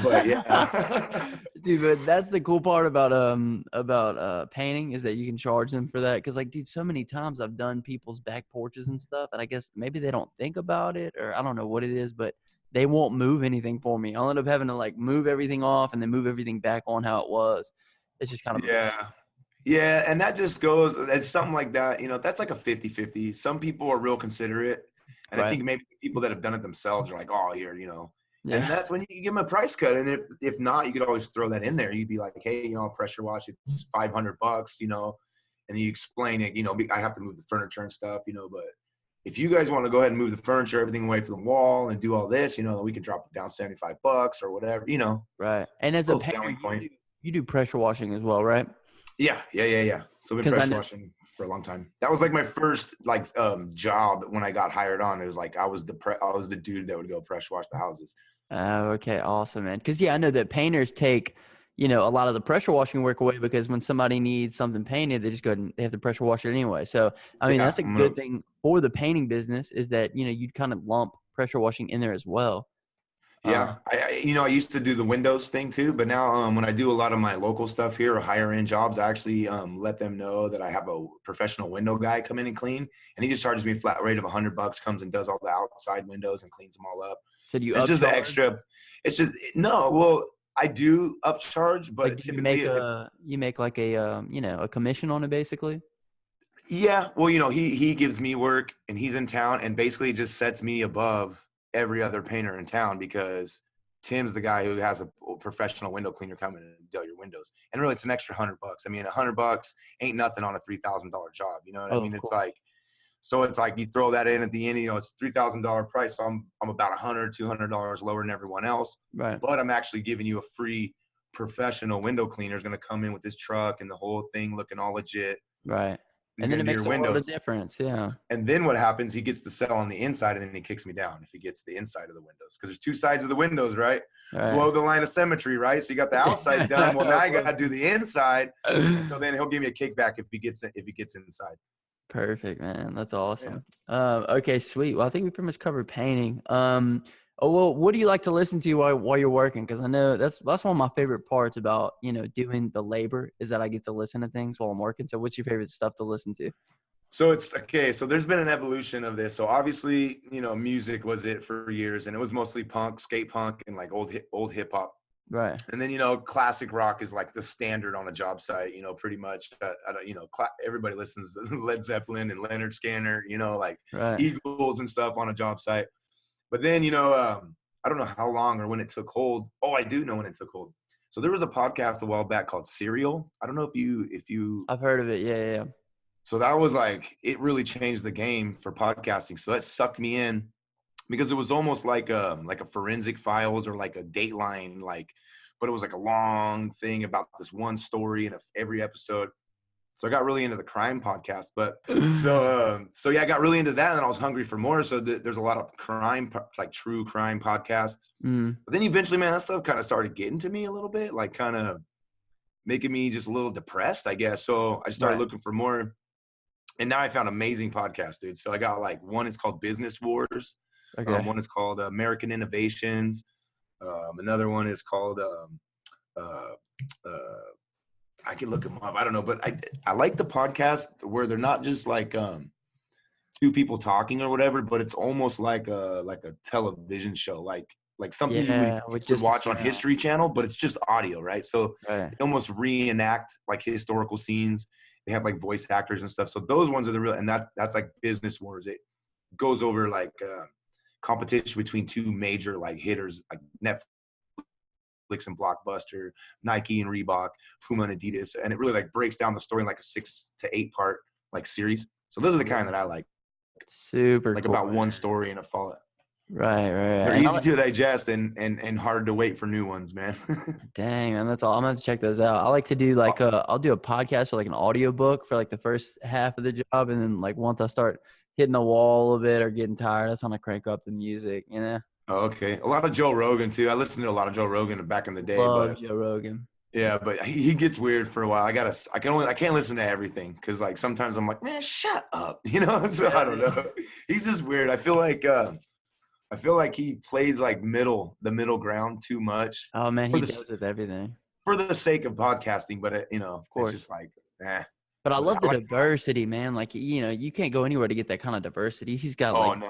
but yeah. Dude, but that's the cool part about painting, is that you can charge them for that. Because, like, dude, so many times I've done people's back porches and stuff, and I guess maybe they don't think about it, or I don't know what it is, but they won't move anything for me. I'll end up having to like move everything off and then move everything back on how it was. It's just kind of yeah, and that just goes, it's something like that. That's like a 50-50. Some people are real considerate, and I think maybe people that have done it themselves are like, oh, here, And that's when you give them a price cut. And if not, you could always throw that in there. You'd be like, hey, pressure wash, it's $500, and then you explain it, I have to move the furniture and stuff, but if you guys want to go ahead and move the furniture, everything away from the wall and do all this, we can drop it down $75 or whatever, Right. And as a painter, you do pressure washing as well, right? Yeah. So we've been pressure washing for a long time. That was like my first job when I got hired on. It was like I was the dude that would go pressure wash the houses. Okay, awesome, man. Because I know that painters take a lot of the pressure washing work away, because when somebody needs something painted, they just go and they have to pressure wash it anyway. So I mean, that's a good thing for the painting business, is that you'd kind of lump pressure washing in there as well. Yeah, I used to do the windows thing too, but now when I do a lot of my local stuff here or higher end jobs, I actually let them know that I have a professional window guy come in and clean, and he just charges me a flat rate of $100, comes and does all the outside windows and cleans them all up. So do you? It's just an extra. It's just no. Well, I do upcharge, but like, you make like a a commission on it, basically. Yeah, well, he gives me work and he's in town and basically just sets me above every other painter in town because Tim's the guy who has a professional window cleaner come in and do your windows. And really, it's an extra $100. I mean, $100 ain't nothing on a $3,000 job. You know what I Oh, mean? of It's course. like, so it's like you throw that in at the end. It's $3,000 price. So I'm about $100-$200 lower than everyone else. Right. But I'm actually giving you a free professional window cleaner is going to come in with his truck and the whole thing looking all legit. Right. He's And then going it to do makes your a world of windows. difference. Yeah. And then what happens, he gets to sell on the inside and then he kicks me down if he gets the inside of the windows. Because there's two sides of the windows, right? Below the line of symmetry, right? So you got the outside done. Well, now I got to do the inside. And so then he'll give me a kickback if he gets inside. Perfect, man. That's awesome. Okay, sweet. Well, I think we pretty much covered painting. What do you like to listen to while you're working? Because I know that's one of my favorite parts about doing the labor is that I get to listen to things while I'm working. So, what's your favorite stuff to listen to? So it's okay. So there's been an evolution of this. So obviously, music was it for years, and it was mostly punk, skate punk, and like old hip hop. Right. And then, classic rock is like the standard on a job site, pretty much, everybody listens to Led Zeppelin and Leonard Skinner, like Right. Eagles and stuff on a job site. But then, I don't know how long or when it took hold. Oh, I do know when it took hold. So there was a podcast a while back called Serial. I don't know if you I've heard of it. Yeah. So that was like, it really changed the game for podcasting. So that sucked me in because it was almost like a Forensic Files or like a Dateline, but it was like a long thing about this one story in every episode. So I got really into the crime podcast, but so yeah, I got really into that, and I was hungry for more. So there's a lot of crime, like true crime podcasts. But then eventually, man, that stuff kind of started getting to me a little bit, like kind of making me just a little depressed, I guess. So I started looking for more, and now I found amazing podcasts, dude. So I got one is called Business Wars. Okay. One is called American Innovations. Another one is called I can look them up. I don't know, but I like the podcast where they're not just like two people talking or whatever, but it's almost like a television show, like something you would watch on History Channel, but it's just audio, right? So they almost reenact like historical scenes. They have like voice actors and stuff. So those ones are the real, and that's like Business Wars. It goes over like competition between two major like hitters, like Netflix and Blockbuster, Nike and Reebok, Puma and Adidas, and it really like breaks down the story in like a 6 to 8 part like series. So those are the kind that I like. Super like cool, about man. one story and a follow. Right. They're easy to digest and hard to wait for new ones, man. Dang, man, that's all. I'm gonna have to check those out. I like to do I'll do a podcast or like an audio book for like the first half of the job, and then like once I start hitting the wall a little bit or getting tired, that's when I crank up the music. Oh, okay. A lot of Joe Rogan too. I listened to a lot of Joe Rogan back in the day. Love Joe Rogan. Yeah, but he gets weird for a while. I can't listen to everything because like sometimes I'm like, man, shut up, So I don't know. He's just weird. I feel like he plays like the middle ground too much. Oh man, he does with everything for the sake of podcasting. But of course, it's just like, eh. But I love the diversity, man. Like you can't go anywhere to get that kind of diversity. He's got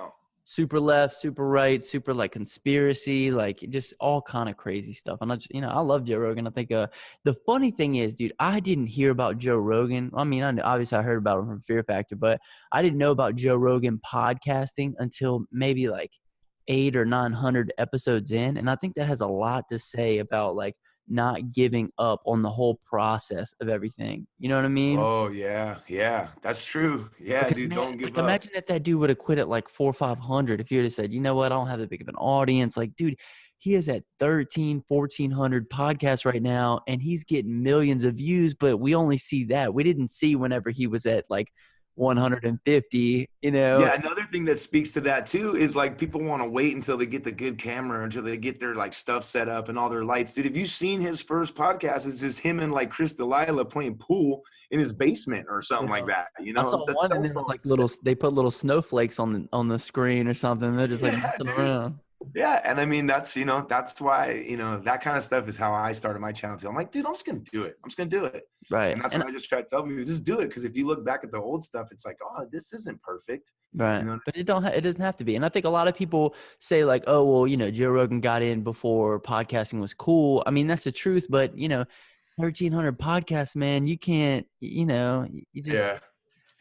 super left, super right, super like conspiracy, like just all kind of crazy stuff. And I love Joe Rogan. I think the funny thing is, dude, I didn't hear about Joe Rogan. I mean, obviously I heard about him from Fear Factor, but I didn't know about Joe Rogan podcasting until maybe like 800 or 900 episodes in. And I think that has a lot to say about like not giving up on the whole process of everything. You know what I mean? Oh yeah. That's true. Yeah, because, dude, man, don't give up. Imagine if that dude would have quit at like 400 or 500. If you would have said, you know what, I don't have that big of an audience. Like, dude, he is at 1,100 podcasts right now, and he's getting millions of views, but we only see that. We didn't see whenever he was at like 150, Yeah, another thing that speaks to that too is like people want to wait until they get the good camera, until they get their like stuff set up and all their lights. Dude, have you seen his first podcast? It's just him and like Chris D'Elia playing pool in his basement or something like that. I saw one, and it was like they put little snowflakes on the screen or something. They're just like messing around. Yeah, and I mean that's why that kind of stuff is how I started my channel too. I'm like, dude, I'm just gonna do it. Right. And that's what I just try to tell people, just do it, because if you look back at the old stuff, it's like, oh, this isn't perfect. Right. But it doesn't have to be. And I think a lot of people say like, oh, well, Joe Rogan got in before podcasting was cool. I mean, that's the truth, but 1,300 podcasts, man, you can't, you just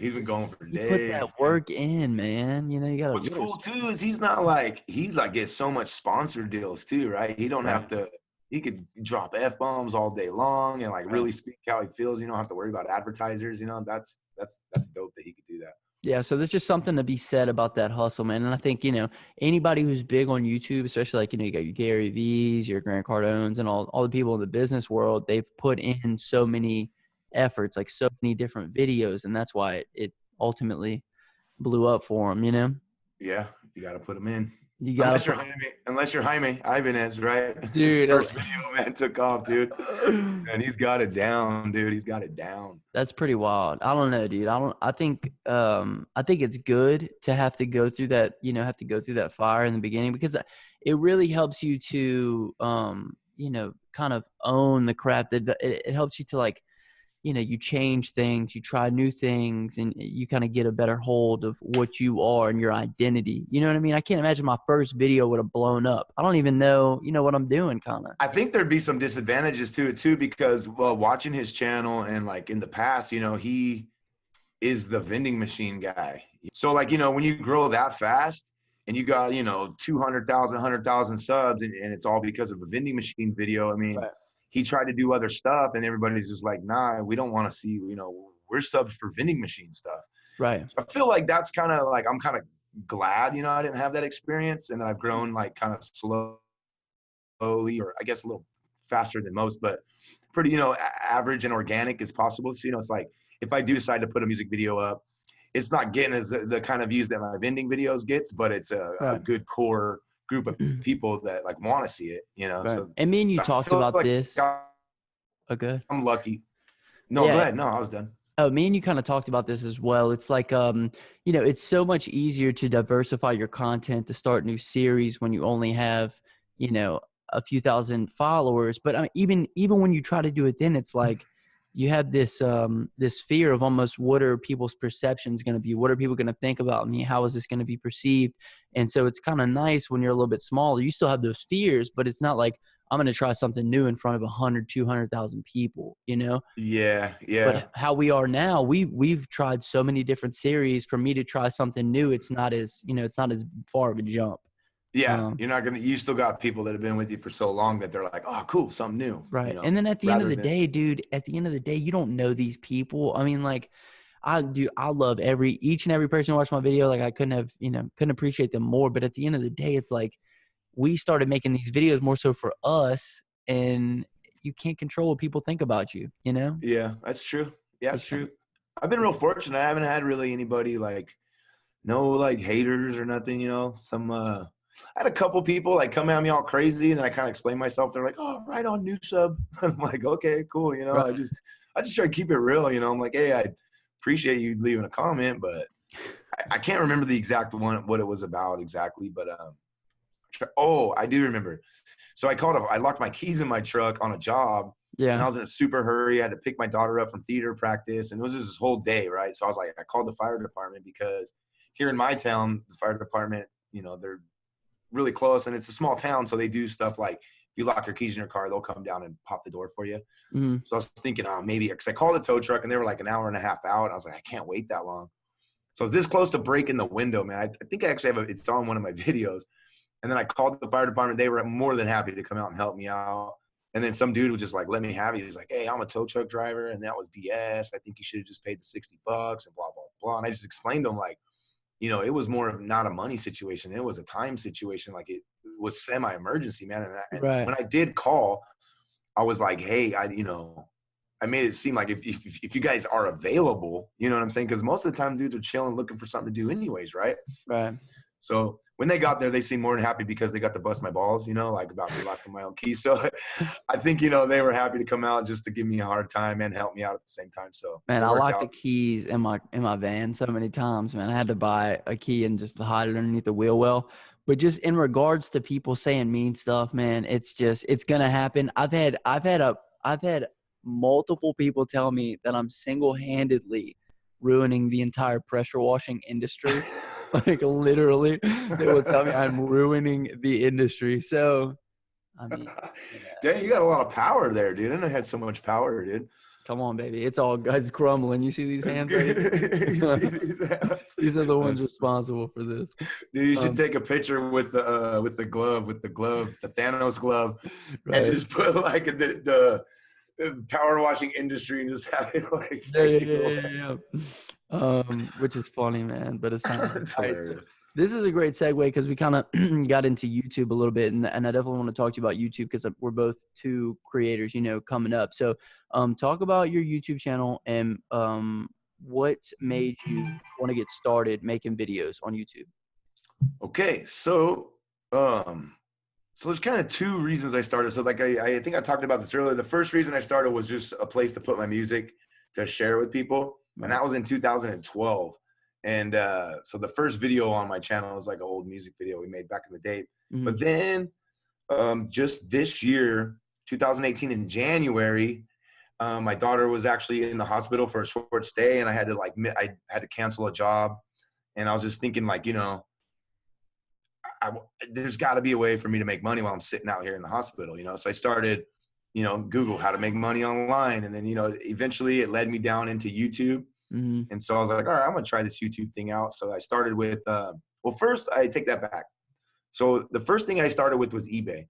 He's been going for You days. put that work in, man. You know, you gotta. What's cool too is he's like gets so much sponsor deals too, right? He don't have to. He could drop F-bombs all day long and like really speak how he feels. You don't have to worry about advertisers. You know, that's dope that he could do that. Yeah, so there's just something to be said about that hustle, man. And I think, you know, anybody who's big on YouTube, especially like, you know, you got your Gary V's, your Grant Cardones, and all the people in the business world, they've put in so many efforts, like so many different videos, and that's why it ultimately blew up for them, you know? Yeah, you got to put them in. You got unless you're Jaime Ibanez, right? Dude, his first video, man, took off, dude. And he's got it down, dude. He's got it down. That's pretty wild. I don't know, dude. I think it's good to have to go through that, you know, fire in the beginning, because it really helps you to you know, kind of own the crap. That it helps you to, like, you know, you change things, you try new things, and you kind of get a better hold of what you are and your identity. You know what I mean? I can't imagine my first video would have blown up. I don't even know, you know, what I'm doing, kind of. I think there'd be some disadvantages to it too, because watching his channel and like in the past, you know, he is the vending machine guy. So like, you know, when you grow that fast and you got, you know, 200,000, 100,000 subs, and it's all because of a vending machine video. I mean, he tried to do other stuff and everybody's just like, nah, we don't want to see, you know, we're subs for vending machine stuff. Right. So I feel like that's kind of like, I'm kind of glad, you know, I didn't have that experience, and I've grown like kind of slowly, or I guess a little faster than most, but pretty, you know, average and organic as possible. So, you know, it's like, if I do decide to put a music video up, it's not getting as the kind of views that my vending videos gets, but it's a good core group of people that like want to see it, you know. So, and me and you talked about like this. Okay. I'm lucky. No, go ahead. No, I was done. Oh, me and you kind of talked about this as well. It's like, you know, it's so much easier to diversify your content, to start new series when you only have, you know, a few thousand followers. But I mean, even when you try to do it, then it's like you have this this fear of almost, what are people's perceptions going to be? What are people going to think about me? How is this going to be perceived? And so it's kind of nice when you're a little bit smaller. You still have those fears, but it's not like, I'm going to try something new in front of 100, 200,000 people, you know? Yeah. Yeah. But how we are now, we've tried so many different series. For me to try something new, it's not as, you know, it's not as far of a jump. Yeah. You still got people that have been with you for so long that they're like, oh, cool, something new. Right. You know, and then at the end of the day, dude, you don't know these people. I mean, like, I love each and every person who watched my video. Like, I couldn't appreciate them more. But at the end of the day, it's like, we started making these videos more so for us, and you can't control what people think about you, you know? Yeah, that's true. Yeah, that's true. I've been real fortunate. I haven't had really anybody like, no like haters or nothing, you know. I had a couple people like come at me all crazy, and then I kind of explain myself. They're like, oh, right on, new sub. I'm like, okay, cool. You know, I just try to keep it real, you know. I'm like, hey, I appreciate you leaving a comment, but I can't remember the exact one, what it was about exactly, but I do remember. So I locked my keys in my truck on a job. Yeah. And I was in a super hurry. I had to pick my daughter up from theater practice, and it was just this whole day, right? So I was like, I called the fire department, because here in my town, the fire department, you know, they're really close, and it's a small town. So they do stuff like, if you lock your keys in your car, they'll come down and pop the door for you. Mm-hmm. So I was thinking, maybe, because I called the tow truck and they were like an hour and a half out. I was like, I can't wait that long. So I was this close to breaking the window, man. I think I actually have it's on one of my videos. And then I called the fire department. They were more than happy to come out and help me out. And then some dude was just like, let me have it. He's like, hey, I'm a tow truck driver, and that was BS. I think you should have just paid the $60 and blah, blah, blah. And I just explained to him, like, you know, it was more of not a money situation. It was a time situation. Like, it was semi-emergency, man. And when I did call, I was like, hey, I made it seem like if you guys are available, you know what I'm saying? Because most of the time dudes are chilling, looking for something to do anyways, right? Right. So when they got there, they seemed more than happy, because they got to bust my balls, you know, like about me locking my own keys. So I think, you know, they were happy to come out just to give me a hard time and help me out at the same time. So, man, I locked the keys in my van so many times, man. I had to buy a key and just hide it underneath the wheel well. But just in regards to people saying mean stuff, man, it's gonna happen. I've had multiple people tell me that I'm single-handedly ruining the entire pressure washing industry. Like, literally, they will tell me I'm ruining the industry. So, I mean, dang, you got a lot of power there, dude. I didn't know you had so much power, dude. Come on, baby. It's all guys crumbling. You see these That's hands good. right You see here? these hands? These are the ones That's- responsible for this. Dude, you should Um, take a picture with the glove, the Thanos glove, and right. just put like the power washing industry and just have it like Yeah, yeah, fading yeah, away. yeah, yeah. Which is funny, man, but it's time. It's All right, so hilarious. this is a great segue because we kind of got into YouTube a little bit, and I definitely want to talk to you about YouTube because we're both two creators, coming up. So, talk about your YouTube channel and what made you want to get started making videos on YouTube. Okay, so there's kind of two reasons I started. So like I think I talked about this earlier. The first reason I started was just a place to put my music to share with people. Right. And that was in 2012. And so the first video on my channel is like an old music video we made back in the day. Mhm. But then just this year, 2018 in January, my daughter was actually in the hospital for a short stay, and I had to cancel a job. And I was just thinking like, there's got to be a way for me to make money while I'm sitting out here in the hospital, So I started, Google how to make money online. And then, eventually it led me down into YouTube. Mm-hmm. And so I was like, all right, I'm going to try this YouTube thing out. So I started with, first I take that back. So the first thing I started with was eBay.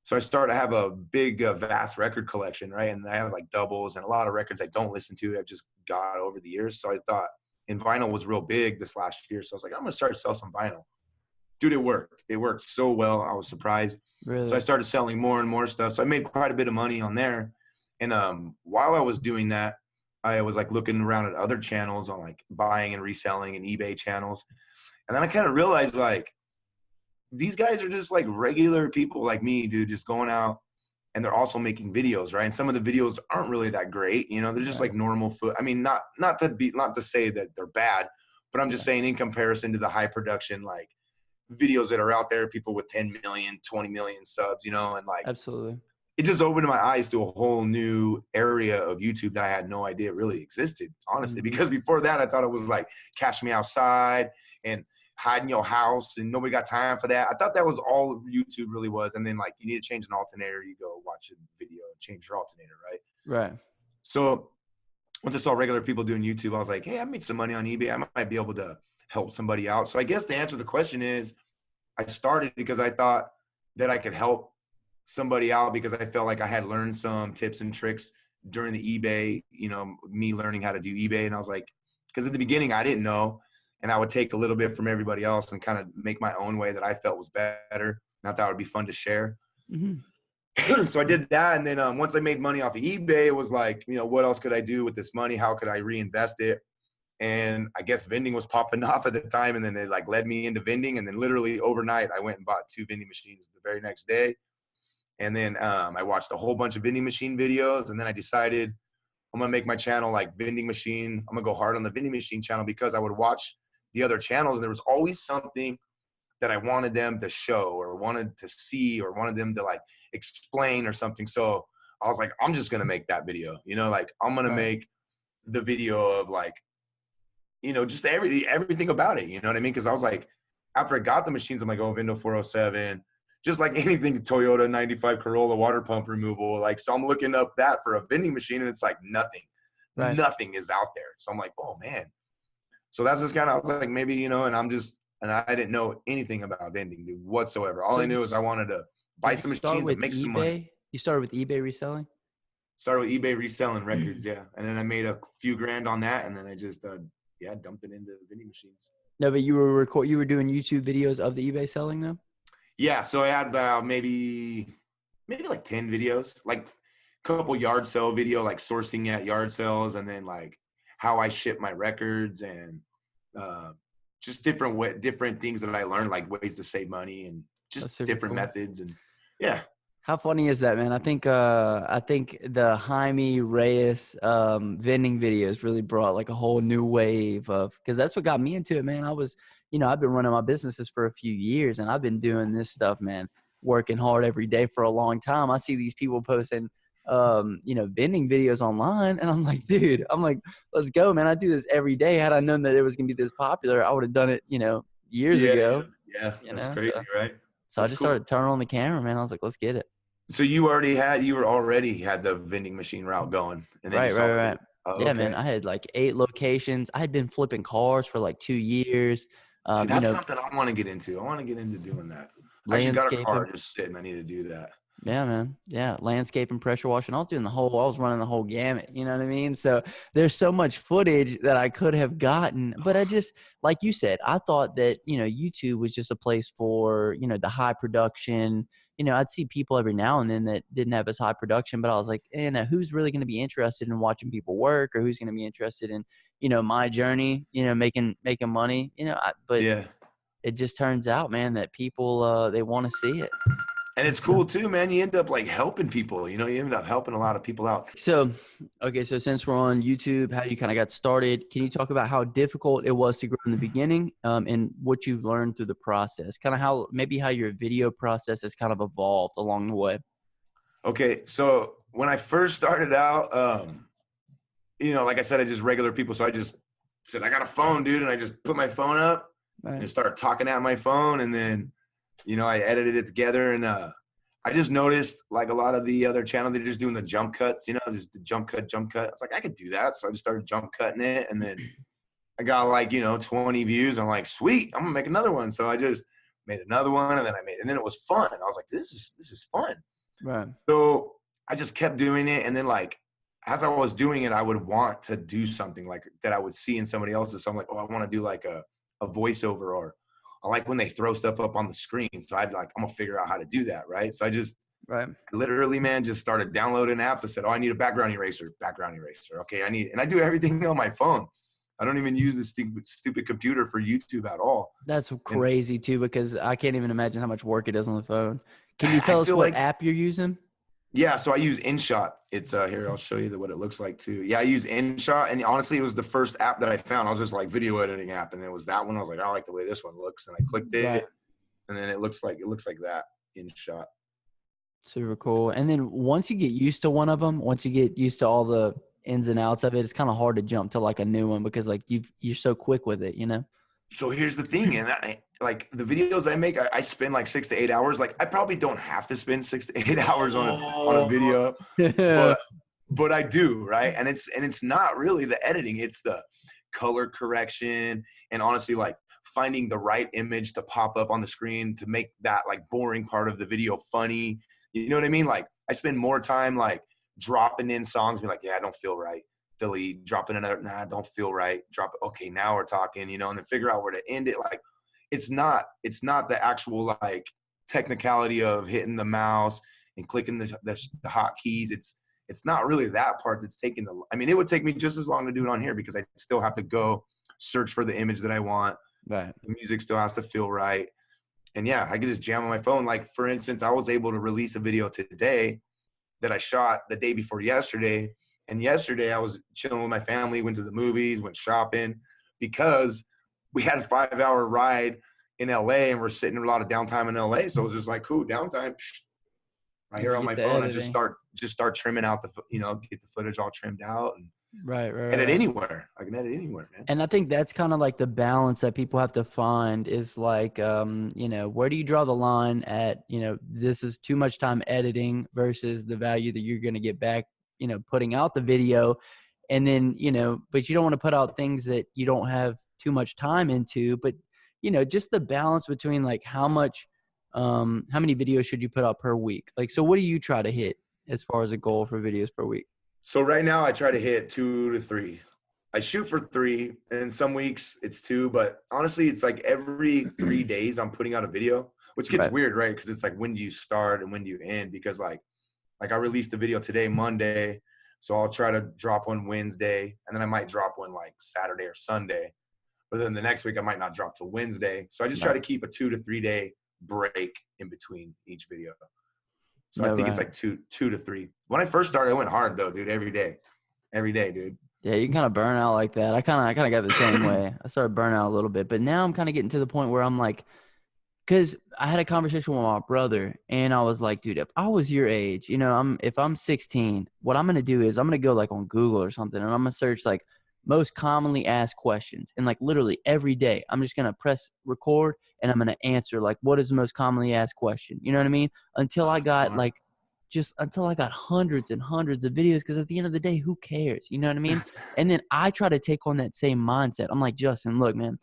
So I have a big, vast record collection, right? And I have like doubles and a lot of records I don't listen to. I've just got over the years. So I thought, and vinyl was real big this last year. So I was like, I'm going to start to sell some vinyl. Dude, it worked. It worked so well. I was surprised. Really? So I started selling more and more stuff. So I made quite a bit of money on there. And while I was doing that, I was like looking around at other channels on like buying and reselling and eBay channels. And then I kind of realized like these guys are just like regular people like me, dude, just going out, and they're also making videos, right? And some of the videos aren't really that great. They're just like normal foot. I mean, not to say that they're bad, but I'm just saying in comparison to the high production, like videos that are out there, people with 10 million, 20 million subs, and like, Absolutely. It just opened my eyes to a whole new area of YouTube that I had no idea really existed, honestly, Mm-hmm. because before that I thought it was like Cash Me Outside and hide in your house and nobody got time for that. I thought that was all YouTube really was. And then like, you need to change an alternator, you go watch a video and change your alternator, right? Right. So once I saw regular people doing YouTube, I was like, hey, I made some money on eBay. I might be able to help somebody out. So I guess the answer to the question is I started because I thought that I could help somebody out because I felt like I had learned some tips and tricks during the eBay, me learning how to do eBay. And I was like, because at the beginning I didn't know, and I would take a little bit from everybody else and kind of make my own way that I felt was better. And I thought it would be fun to share. Mm-hmm. So I did that. And then once I made money off of eBay, it was like, what else could I do with this money? How could I reinvest it? And I guess vending was popping off at the time. And then they like led me into vending. And then literally overnight, I went and bought 2 vending machines the very next day. And then I watched a whole bunch of vending machine videos. And then I decided I'm going to make my channel like vending machine. I'm going to go hard on the vending machine channel because I would watch the other channels. And there was always something that I wanted them to show or wanted to see or wanted them to like explain or something. So I was like, I'm just going to make that video, like I'm going to make the video of like, just everything about it. You know what I mean? Cause I was like, after I got the machines, I'm like, oh, Vindo 407, just like anything Toyota 95 Corolla water pump removal. Like, so I'm looking up that for a vending machine and it's like nothing is out there. So I'm like, oh man. So that's just kind of, I was like, maybe, and I didn't know anything about vending, dude, whatsoever. All I knew is I wanted to buy some machines and make some money. You started with eBay reselling? Started with eBay reselling records, yeah. And then I made a few grand on that, and then I just, dumped it into vending machines. No, but you were doing YouTube videos of the eBay selling them? Yeah, so I had about maybe like 10 videos, like a couple yard sale video, like sourcing at yard sales, and then like how I ship my records and just different things that I learned, like ways to save money and just different methods. And yeah. How funny is that, man? I think the Jaime Reyes vending videos really brought like a whole new wave of, because that's what got me into it, man. I was, I've been running my businesses for a few years and I've been doing this stuff, man, working hard every day for a long time. I see these people posting, vending videos online, and I'm like, dude, let's go, man. I do this every day. Had I known that it was gonna be this popular, I would have done it, years ago. Yeah, that's crazy, right? So I just started turning on the camera, man. I was like, let's get it. So you were already had the vending machine route going, and then you Right, saw right, the right. video. Oh, Yeah, man. okay. I had like 8 locations. I had been flipping cars for like 2 years. See, You that's know, something I want to get into. I want to get into doing that. I actually got a car landscaping. just sitting. I need to do that. Yeah, man. Yeah, landscaping, pressure washing. I was running the whole gamut. You know what I mean? So there's so much footage that I could have gotten, but I just, like you said, I thought that, YouTube was just a place for, the high production. I'd see people every now and then that didn't have as high production, but I was like, who's really going to be interested in watching people work, or who's going to be interested in, my journey, making money, but Yeah. it just turns out, man, that people, they want to see it. And it's cool too, man. You end up like helping people. You end up helping a lot of people out. So, okay, so since we're on YouTube, how you kind of got started, can you talk about how difficult it was to grow in the beginning, and what you've learned through the process? Kind of how your video process has kind of evolved along the way. Okay, so when I first started out, like I said, I just regular people. So I just said, I got a phone, dude. And I just put my phone up and Right. started talking at my phone. And then, I edited it together. And I just noticed like a lot of the other channels, they're just doing the jump cuts, just the jump cut. I was like, I could do that. So I just started jump cutting it. And then I got like, 20 views. I'm like, sweet, I'm gonna make another one. So I just made another one, and then it was fun. I was like, this is fun. Right. So I just kept doing it. And then like, as I was doing it, I would want to do something like that I would see in somebody else's. So I'm like, oh, I want to do like a voiceover, or I like when they throw stuff up on the screen. So I'm gonna figure out how to do that. Right. So I just Right. literally, man, just started downloading apps. I said, oh, I need a background eraser. Okay. And I do everything on my phone. I don't even use the stupid computer for YouTube at all. That's And crazy too, because I can't even imagine how much work it is on the phone. Can you I tell us feel what like, app you're using? yeah, so I use InShot. It's here, I'll show you what it looks like too. Yeah, I use InShot, and honestly, it was the first app that I found. I was just like video editing app, and it was that one. I was like, I like the way this one looks, and I clicked Right. it, and then it looks like that InShot. Super cool. And then once you get used to one of them, once you get used to all the ins and outs of it, it's kind of hard to jump to like a new one, because like you're so quick with it, So here's the thing, and like the videos I make, I spend like 6 to 8 hours. Like I probably don't have to spend 6 to 8 hours on a video, Yeah. but I do, right? And it's not really the editing, it's the color correction, and honestly like finding the right image to pop up on the screen to make that like boring part of the video funny. You know what I mean? Like I spend more time like dropping in songs, be like, yeah, I don't feel right. Delete, drop in another, nah, don't feel right. Drop it. Okay, now we're talking, and then figure out where to end it. Like it's not the actual like technicality of hitting the mouse and clicking the hotkeys. It's not really that part that's taking I mean, it would take me just as long to do it on here, because I still have to go search for the image that I want. Right. The music still has to feel right. And yeah, I could just jam on my phone. Like for instance, I was able to release a video today that I shot the day before yesterday. And yesterday I was chilling with my family, went to the movies, went shopping, because we had a 5-hour ride in LA, and we're sitting in a lot of downtime in LA. So it was just like, cool, downtime. Right here on You my get the phone, I editing. just start trimming out get the footage all trimmed out, and Right, right, edit right. anywhere. I can edit anywhere, man. And I think that's kind of like the balance that people have to find, is like, where do you draw the line at, this is too much time editing versus the value that you're going to get back, putting out the video. And then, but you don't want to put out things that you don't have too much time into, but, just the balance between like how many videos should you put out per week? Like, so what do you try to hit as far as a goal for videos per week? So right now I try to hit 2 to 3. I shoot for 3, and some weeks it's 2, but honestly, it's like every 3 days I'm putting out a video, which gets Right. weird, right? Because it's like, when do you start and when do you end? Because like I released a video today, Monday, so I'll try to drop one Wednesday, and then I might drop one like Saturday or Sunday, but then the next week I might not drop till Wednesday. So I just try Right. to keep a 2 to 3 day break in between each video. So I No, think it's right. like two to 3. When I first started, I went hard though, dude. Every day, dude. Yeah, you can kind of burn out like that. I kind of got the same way. I started burning out a little bit, but now I'm kind of getting to the point where I'm like, because I had a conversation with my brother, and I was like, dude, if I was your age, if I'm 16, what I'm gonna do is I'm gonna go like on Google or something, and I'm gonna search like most commonly asked questions, and like literally every day, I'm just gonna press record, and I'm gonna answer like, what is the most commonly asked question? You know what I mean? Until Oh, I that's got smart. like just until I got hundreds and hundreds of videos. Because at the end of the day, who cares? You know what I mean? And then I try to take on that same mindset. I'm like, Justin, look, man,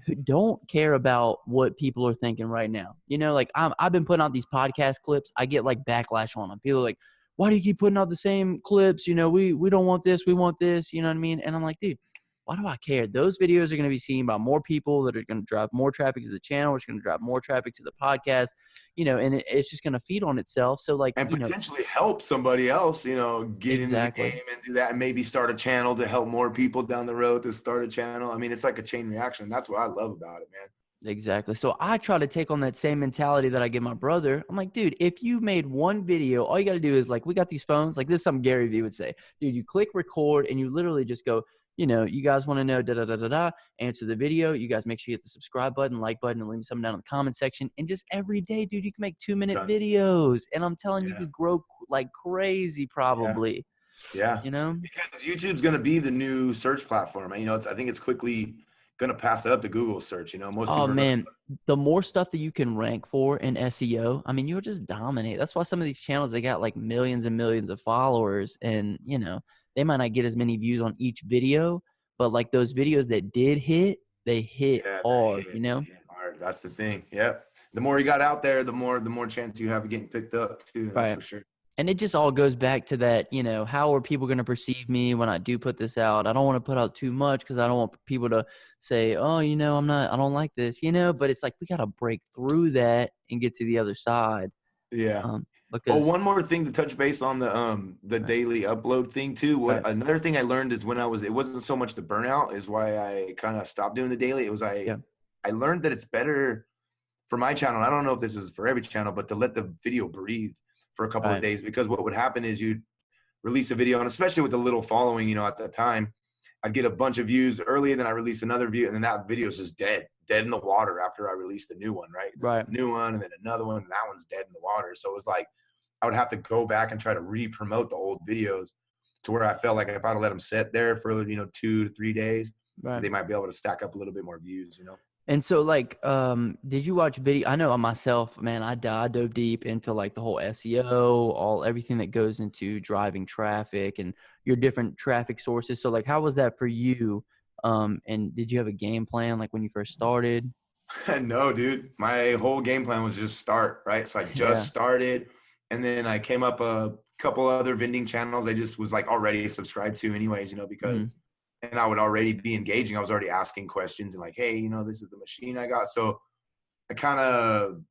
who don't care about what people are thinking right now. You know, like I've been putting out these podcast clips. I get like backlash on them. People are like, why do you keep putting out the same clips? You know, we don't want this. We want this. You know what I mean? And I'm like, dude, why do I care? Those videos are going to be seen by more people that are going to drive more traffic to the channel. It's going to drive more traffic to the podcast, you know, and it's just going to feed on itself. So like, and you know, potentially help somebody else, you know, get exactly. into the game and do that, and maybe start a channel to help more people down the road to start a channel. I mean, it's like a chain reaction. That's what I love about it, man. Exactly. So I try to take on that same mentality that I give my brother. I'm like, dude, if you made one video, all you got to do is like, we got these phones. Like this is something Gary Vee would say. Dude, you click record and you literally just go, you know, you guys want to know, answer the video. You guys make sure you hit the subscribe button, like button, and leave me something down in the comment section. And just every day, dude, you can make 2-minute videos. And I'm telling you, you could grow like crazy probably. Yeah. You know? Because YouTube's going to be the new search platform. You know, I think it's quickly going to pass it up to Google search. You know, most people the more stuff that you can rank for in SEO, I mean, you'll just dominate. That's why some of these channels, they got like millions and millions of followers, and you know, they might not get as many views on each video, but like those videos that did hit, they hit hard, you know? Hard. That's the thing. Yep. The more you got out there, the more chance you have of getting picked up too. That's for sure. And it just all goes back to that, you know, how are people going to perceive me when I do put this out? I don't want to put out too much because I don't want people to say, oh, you know, I don't like this, you know, but it's like, we got to break through that and get to the other side. Yeah. Well, one more thing to touch base on the daily upload thing too. Another thing I learned is it wasn't so much the burnout is why I kind of stopped doing the daily. It was I learned that it's better for my channel. I don't know if this is for every channel, but to let the video breathe for a couple of days, because what would happen is you'd release a video, and especially with the little following, you know, at the time, I'd get a bunch of views early, and then I release another view, and then that video is just dead in the water after I released the new one, right? Right. New one, and then another one, and that one's dead in the water. So it was like I would have to go back and try to re-promote the old videos to where I felt like if I'd let them sit there for, you know, 2 to 3 days, they might be able to stack up a little bit more views, you know? And so, like, did you watch video? I know myself, man, I dove deep into like the whole SEO, everything that goes into driving traffic and your different traffic sources. So, like, how was that for you? And did you have a game plan like when you first started? No, dude. My whole game plan was just start, right? So I just started, and then I came up a couple other vending channels I just was like already subscribed to anyways, you know, because and I would already be engaging. I was already asking questions and like, hey, you know, this is the machine I got. So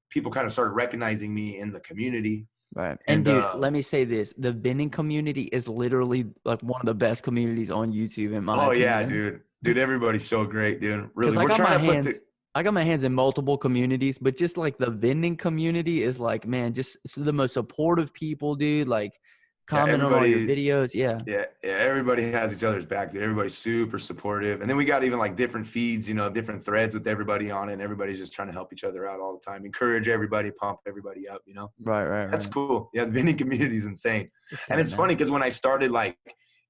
people kind of started recognizing me in the community. Right. And dude, let me say this. The vending community is literally like one of the best communities on YouTube in my opinion. Oh yeah, dude. Dude, everybody's so great, dude. Really. I got my hands in multiple communities, but just like the vending community is like, man, just the most supportive people, dude. Like, comment on all your videos. Yeah, everybody has each other's back, dude. Everybody's super supportive, and then we got even like different feeds, you know, different threads with everybody on it, and everybody's just trying to help each other out all the time, encourage everybody, pump everybody up, you know. Right. That's cool. Yeah, the vending community is insane. And it's funny because when I started, like,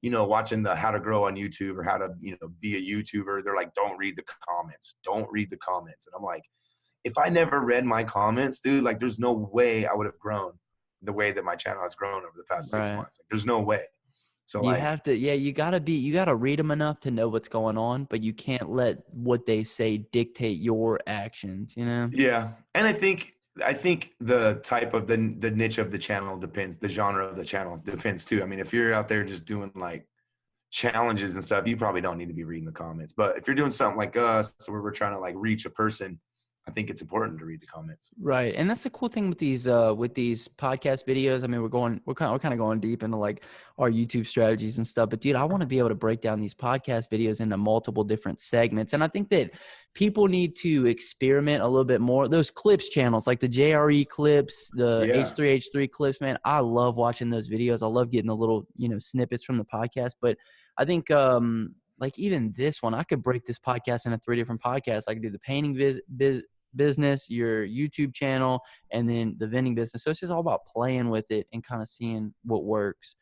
you know, watching the how to grow on YouTube or how to, you know, be a YouTuber, they're like, don't read the comments, and I'm like, if I never read my comments, dude, like, there's no way I would have grown the way that my channel has grown over the past 6 months. Like, there's no way. So you have to, you gotta read them enough to know what's going on, but you can't let what they say dictate your actions, you know? Yeah. And I think the type of the niche of the channel depends, the genre of the channel depends too. I mean, if you're out there just doing like challenges and stuff, you probably don't need to be reading the comments. But if you're doing something like us, where we're trying to like reach a person, I think it's important to read the comments. Right. And that's the cool thing with these podcast videos. I mean, we're kind of going deep into like our YouTube strategies and stuff, but dude, I want to be able to break down these podcast videos into multiple different segments. And I think that people need to experiment a little bit more. Those clips channels, like the JRE clips, the H3H3 clips, man, I love watching those videos. I love getting the little, you know, snippets from the podcast, but I think, like even this one, I could break this podcast into 3 different podcasts. I could do the painting business, your YouTube channel, and then the vending business. So it's just all about playing with it and kind of seeing what works.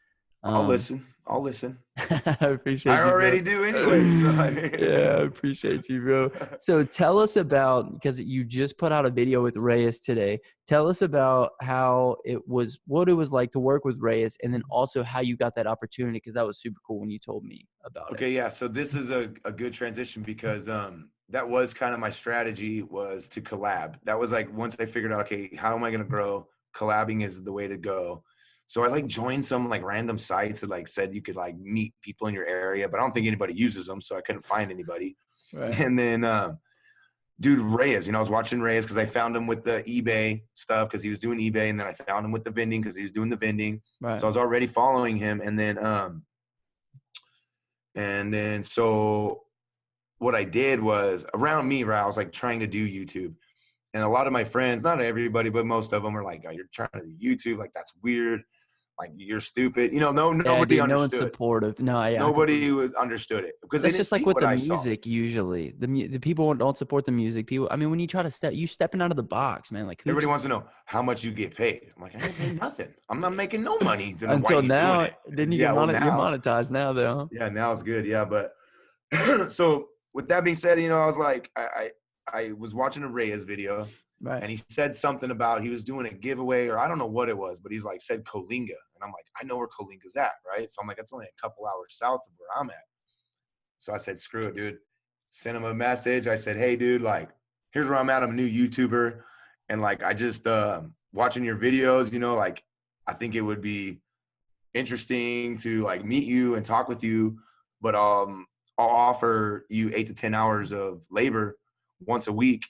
I'll listen. I'll listen. I appreciate I you, bro. already do anyway. So Yeah, I appreciate you, bro. So tell us about, because you just put out a video with Reyes today. Tell us about how it was, what it was like to work with Reyes, and then also how you got that opportunity, because that was super cool when you told me about it. Okay, yeah. So this is a good transition because that was kind of my strategy, was to collab. That was like, once I figured out, okay, how am I gonna grow? Collabing is the way to go. So I like joined some like random sites that like said you could like meet people in your area, but I don't think anybody uses them, so I couldn't find anybody. Right. And then dude, Reyes, I was watching Reyes because I found him with the eBay stuff because he was doing eBay, and then I found him with the vending because he was doing the vending. Right. So I was already following him, and then so what I did was, around me, right, I was like trying to do YouTube. And a lot of my friends, not everybody, but most of them are like, oh, you're trying to do YouTube. Like, that's weird. Like, you're stupid. Nobody Dude, no one's understood. supportive. No, yeah, Nobody understood it because they that's didn't just see like with what the I saw. music. Usually, the people don't support the music. People, I mean, when you try to you stepping out of the box, man. Like, Everybody wants to know how much you get paid. I'm like, I ain't paid nothing. I'm not making no money. Then why until you now, doing it? then you Yeah, get well, you're now, monetized now, though. yeah, now it's good. Yeah, but so with that being said, I was like, I was watching a Reyes video. Right. And he said something about, he was doing a giveaway, or I don't know what it was, but he's like said Coalinga. And I'm like, I know where Coalinga's at, right? So I'm like, that's only a couple hours south of where I'm at. So I said, screw it, dude. Sent him a message. I said, hey, dude, like, here's where I'm at. I'm a new YouTuber. And like, I just watching your videos, like, I think it would be interesting to like meet you and talk with you. But I'll offer you 8 to 10 hours of labor once a week,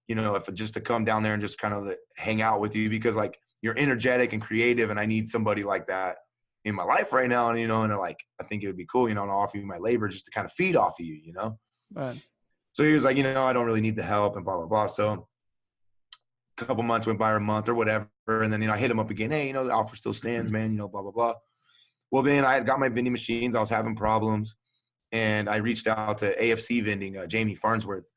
if just to come down there and just kind of hang out with you, because like, you're energetic and creative, and I need somebody like that in my life right now. And, and like, I think it would be cool, to offer you my labor just to kind of feed off of you, Right. So he was like, I don't really need the help and blah, blah, blah. So a couple months went by, or a month or whatever. And then, I hit him up again. Hey, the offer still stands, man, blah, blah, blah. Well, then I had got my vending machines. I was having problems, and I reached out to AFC Vending, Jamie Farnsworth.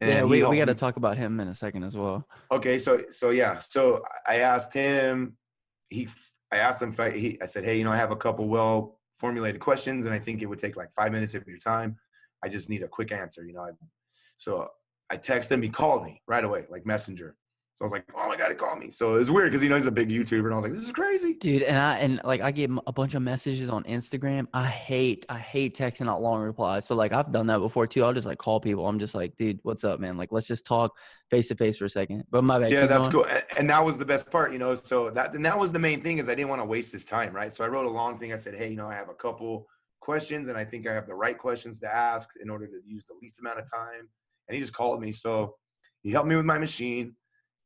And yeah, we got to talk about him in a second as well. Okay, so yeah, so I asked him. I asked him. I said, hey, I have a couple well-formulated questions, and I think it would take like 5 minutes of your time. I just need a quick answer, So I texted him. He called me right away, like Messenger. So I was like, oh my God, he called me. So it was weird because, he's a big YouTuber, and I was like, this is crazy. Dude, and I get a bunch of messages on Instagram. I hate texting out long replies. So like, I've done that before too. I'll just like call people. I'm just like, dude, what's up, man? Like, let's just talk face to face for a second. But my bad. Yeah, that's cool. And that was the best part, so that was the main thing, is I didn't want to waste his time. Right. So I wrote a long thing. I said, hey, I have a couple questions, and I think I have the right questions to ask in order to use the least amount of time. And he just called me. So he helped me with my machine.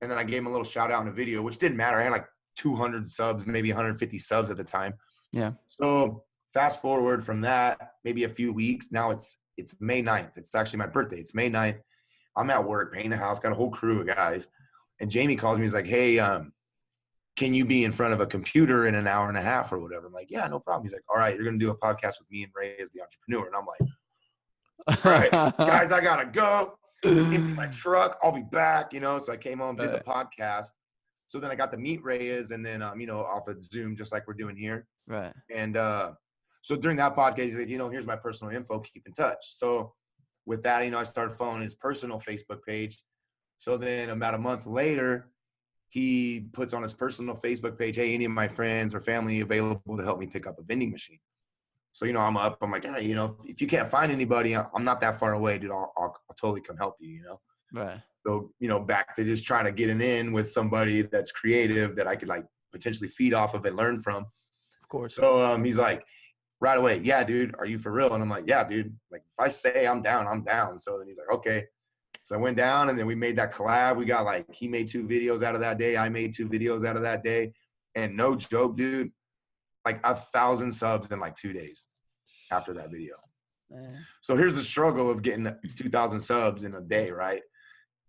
And then I gave him a little shout out in a video, which didn't matter. I had like 200 subs, maybe 150 subs at the time. Yeah. So fast forward from that, maybe a few weeks. Now it's May 9th. It's actually my birthday. It's May 9th. I'm at work, painting a house, got a whole crew of guys. And Jamie calls me. He's like, hey, can you be in front of a computer in an hour and a half or whatever? I'm like, yeah, no problem. He's like, all right, you're going to do a podcast with me and Ray as the entrepreneur. And I'm like, all right, guys, I got to go. Empty my truck. I'll be back, So I came home, did the podcast. So then I got to meet Reyes, and then, off of Zoom, just like we're doing here. Right. And so during that podcast, he's like, here's my personal info. Keep in touch. So with that, I started following his personal Facebook page. So then about a month later, he puts on his personal Facebook page, hey, any of my friends or family available to help me pick up a vending machine. So, I'm up. I'm like, hey, if you can't find anybody, I'm not that far away, dude. I'll totally come help you, Right. So, back to just trying to get an in with somebody that's creative that I could like potentially feed off of and learn from. Of course. So he's like, right away, yeah, dude, are you for real? And I'm like, yeah, dude. Like, if I say I'm down, I'm down. So then he's like, okay. So I went down, and then we made that collab. We got like, he made 2 videos out of that day. I made 2 videos out of that day. And no joke, dude, like 1,000 subs in like 2 days after that video. So here's the struggle of getting 2,000 subs in a day, right?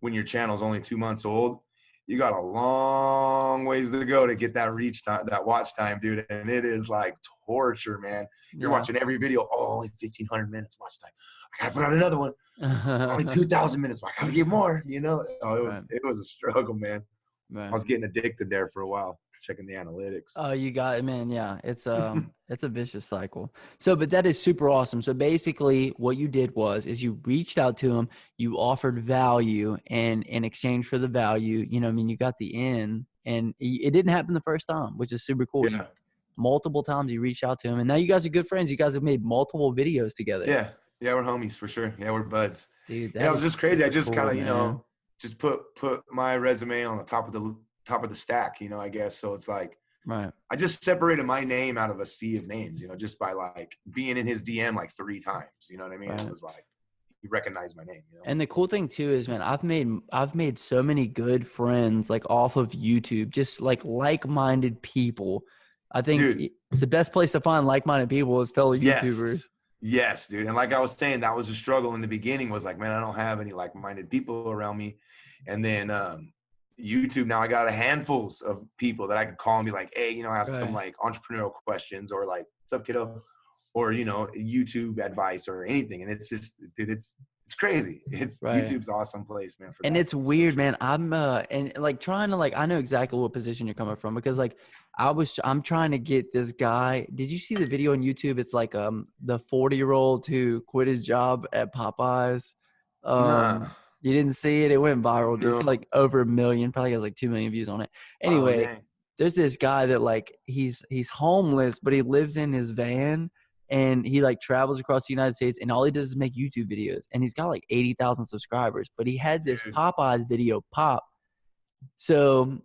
When your channel's only 2 months old, you got a long ways to go to get that reach time, that watch time, dude. And it is like torture, man. You're watching every video. Oh, only 1,500 minutes watch time. I gotta put out another one. Only 2,000 minutes. I gotta get more. Oh, it was a struggle, man. I was getting addicted there for a while. checking the analytics. Oh, you got it, man. Yeah, it's it's a vicious cycle. So, but that is super awesome. So basically what you did is you reached out to him, you offered value, and in exchange for the value, you know, I mean, you got the in, and it didn't happen the first time, which is super cool. Yeah. Multiple times you reached out to him, and now you guys are good friends. You guys have made multiple videos together. Yeah. Yeah. We're homies for sure. Yeah. We're buds. Dude, Yeah. It was just crazy. I just cool, kind of, man. just put my resume on the top of the stack, I guess. So it's like, Right. I just separated my name out of a sea of names, just by like being in his DM like 3 times. You know what I mean? Right. It was like he recognized my name. And the cool thing too is, man, I've made so many good friends like off of YouTube, just like-minded people. I think Dude, it's the best place to find like-minded people is fellow YouTubers. Yes, dude. And like I was saying, that was a struggle in the beginning. Was like, man, I don't have any like-minded people around me. And then YouTube, now I got a handfuls of people that I could call and be like, hey, ask them like entrepreneurial questions or like, what's up, kiddo? Or, YouTube advice or anything. And it's just, dude, it's crazy. YouTube's an awesome place, man. And it's weird, man. I'm and like trying to I know exactly what position you're coming from, because like I'm trying to get this guy. Did you see the video on YouTube? It's like the 40-year-old who quit his job at Popeyes. Nah. You didn't see it? It went viral. No. It's like over 1 million, probably has like 2 million views on it. Anyway, there's this guy that like he's homeless, but he lives in his van. And he like travels across the United States, and all he does is make YouTube videos. And he's got like 80,000 subscribers, but he had this Popeyes video pop. So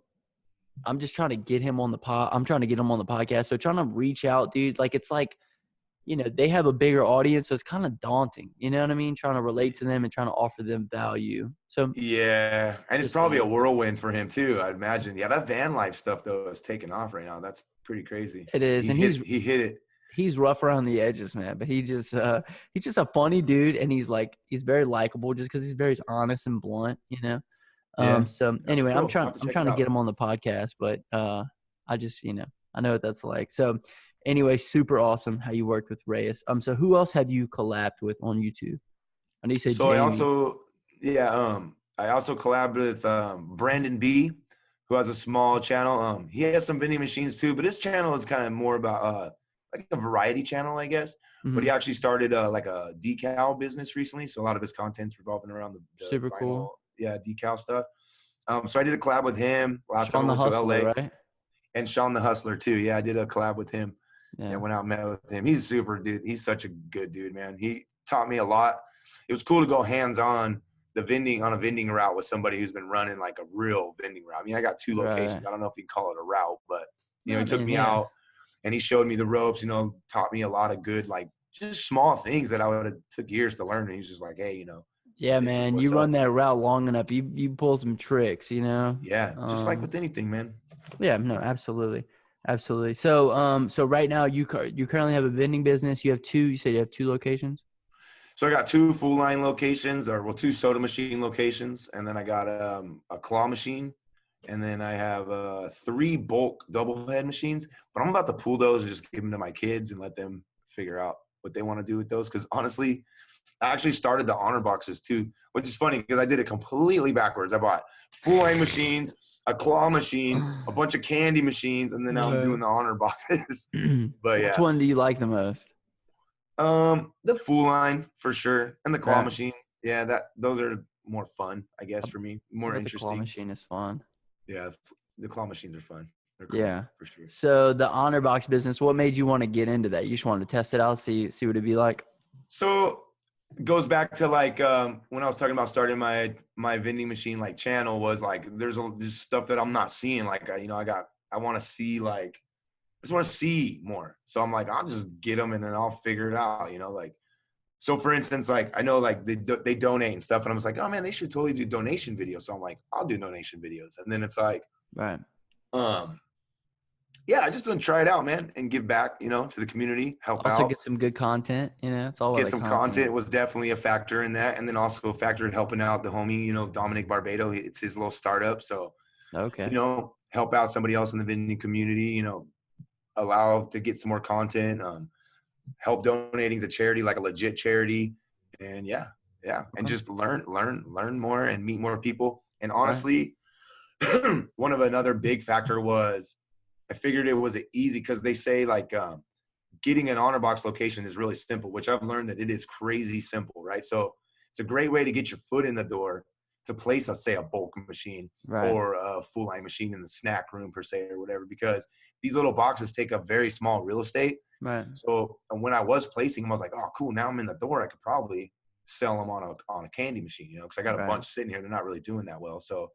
I'm just trying to get him on the I'm trying to get him on the podcast. So trying to reach out, dude. Like, it's like, they have a bigger audience. So it's kind of daunting. You know what I mean? Trying to relate to them and trying to offer them value. So yeah. And it's probably a whirlwind for him too, I'd imagine. Yeah. That van life stuff though is taking off right now. That's pretty crazy. It is. He hit it. He's rough around the edges, man, but he's just a funny dude, and he's very likable just because he's very honest and blunt, Yeah, so anyway, cool. I'm trying to get him on the podcast, but I just I know what that's like. So anyway, super awesome how you worked with Reyes. So who else have you collabed with on YouTube? I know you said so Jamie. I also collabed with Brandon B, who has a small channel. He has some vending machines too, but his channel is kind of more about like a variety channel, I guess. Mm-hmm. But he actually started like a decal business recently, so a lot of his content's revolving around the super vinyl, cool, decal stuff. So I did a collab with him last time I went to LA, right? And Sean the Hustler too. Yeah, I did a collab with him. Yeah, went out and met with him. He's super dude. He's such a good dude, man. He taught me a lot. It was cool to go hands-on on a vending route with somebody who's been running like a real vending route. I mean, I got 2 locations. I don't know if you can call it a route, but he took me out. And he showed me the ropes, taught me a lot of good, like just small things that I would have took years to learn. And he's just like, hey, Yeah, man, you run that route long enough, you pull some tricks, Yeah, just like with anything, man. Yeah, no, absolutely. Absolutely. So, so right now you currently have a vending business. You said you have 2 locations? So I got 2 full line locations, 2 soda machine locations. And then I got a claw machine. And then I have 3 bulk double head machines, but I'm about to pull those and just give them to my kids and let them figure out what they want to do with those. Because honestly, I actually started the honor boxes too, which is funny because I did it completely backwards. I bought full line machines, a claw machine, a bunch of candy machines, and then now I'm doing the honor boxes. But yeah, which one do you like the most? The full line for sure, and the claw machine. Yeah, those are more fun, I guess, for me. More interesting. The claw machine is fun. Yeah, the claw machines are fun. They're cool, yeah, for sure. So the honor box business, what made you want to get into that? You just wanted to test it out, see what it'd be like? So it goes back to like when I was talking about starting my vending machine like channel, was like there's stuff that I'm not seeing. Like I want to see, like I just want to see more. So I'm like, I'll just get them and then I'll figure it out. Like. So for instance, like I know like they donate and stuff, and I was like, oh man, they should totally do donation videos. So I'm like, I'll do donation videos, and then it's like, right, yeah, I just want to try it out, man, and give back, to the community, help out. Also get some good content, it's all get some content was definitely a factor in that, and then also a factor in helping out the homie, Dominic Barbado. It's his little startup, so okay, help out somebody else in the vending community, allow to get some more content. Help donating to charity, like a legit charity, and yeah, and just learn more and meet more people. And honestly, another big factor was I figured it was easy because they say like getting an honor box location is really simple, which I've learned that it is crazy simple, right? So it's a great way to get your foot in the door to place, let's say, a bulk machine Right. or a full line machine in the snack room per se or whatever, because these little boxes take up very small real estate. Right. So when I was placing them, I was like, oh, cool. Now I'm in the door. I could probably sell them on a candy machine, you know, because I got a Right. bunch sitting here. They're not really doing that well. So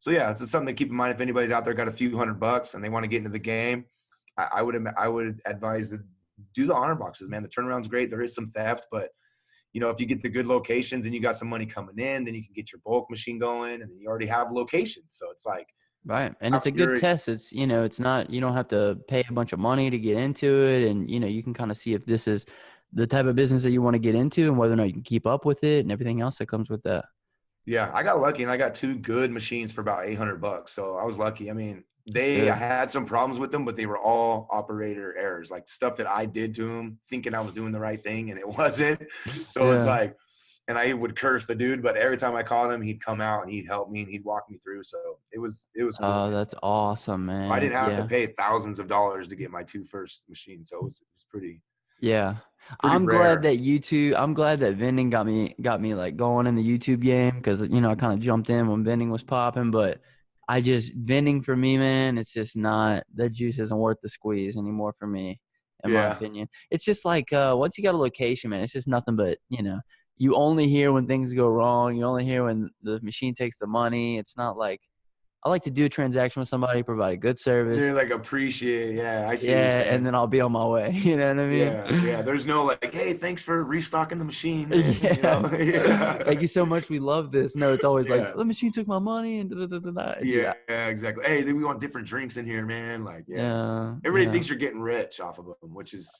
yeah, it's something to keep in mind. If anybody's out there got a few $100 and they want to get into the game, I would advise to do the honor boxes, man. The turnaround's great. There is some theft, but you know, if you get the good locations and you got some money coming in, then you can get your bulk machine going, and then you already have locations. So it's like, Right. And it's a good test. It's, you know, it's not, you don't have to pay a bunch of money to get into it. And, you know, you can kind of see if this is the type of business that you want to get into and whether or not you can keep up with it and everything else that comes with that. Yeah, I got lucky and I got 2 good machines for about $800. So I was lucky. I mean, I had some problems with them, but they were all operator errors, like stuff that I did to them, thinking I was doing the right thing and it wasn't. So it's like, and I would curse the dude, but every time I called him, he'd come out and he'd help me and he'd walk me through. So it was cool. Oh, Man. that's awesome, man. I didn't have to pay thousands of dollars to get my 2 first machines. So it was pretty. Yeah. Pretty I'm rare. glad that I'm glad that Vending got me like going in the YouTube game because, you know, I kind of jumped in when Vending was popping, but Vending for me, man, it's just not, that juice isn't worth the squeeze anymore for me, in my opinion. It's just like, once you got a location, man, it's just nothing but, you know, you only hear when things go wrong. You only hear when the machine takes the money. It's not like, I like to do a transaction with somebody, provide a good service. They're like appreciate, I see. Yeah, and then I'll be on my way. You know what I mean? Yeah. There's no like, hey, thanks for restocking the machine, man. You know? Thank you so much. We love this. No, it's always like the machine took my money and Yeah, exactly. Hey, we want different drinks in here, man. Like, everybody thinks you're getting rich off of them, which is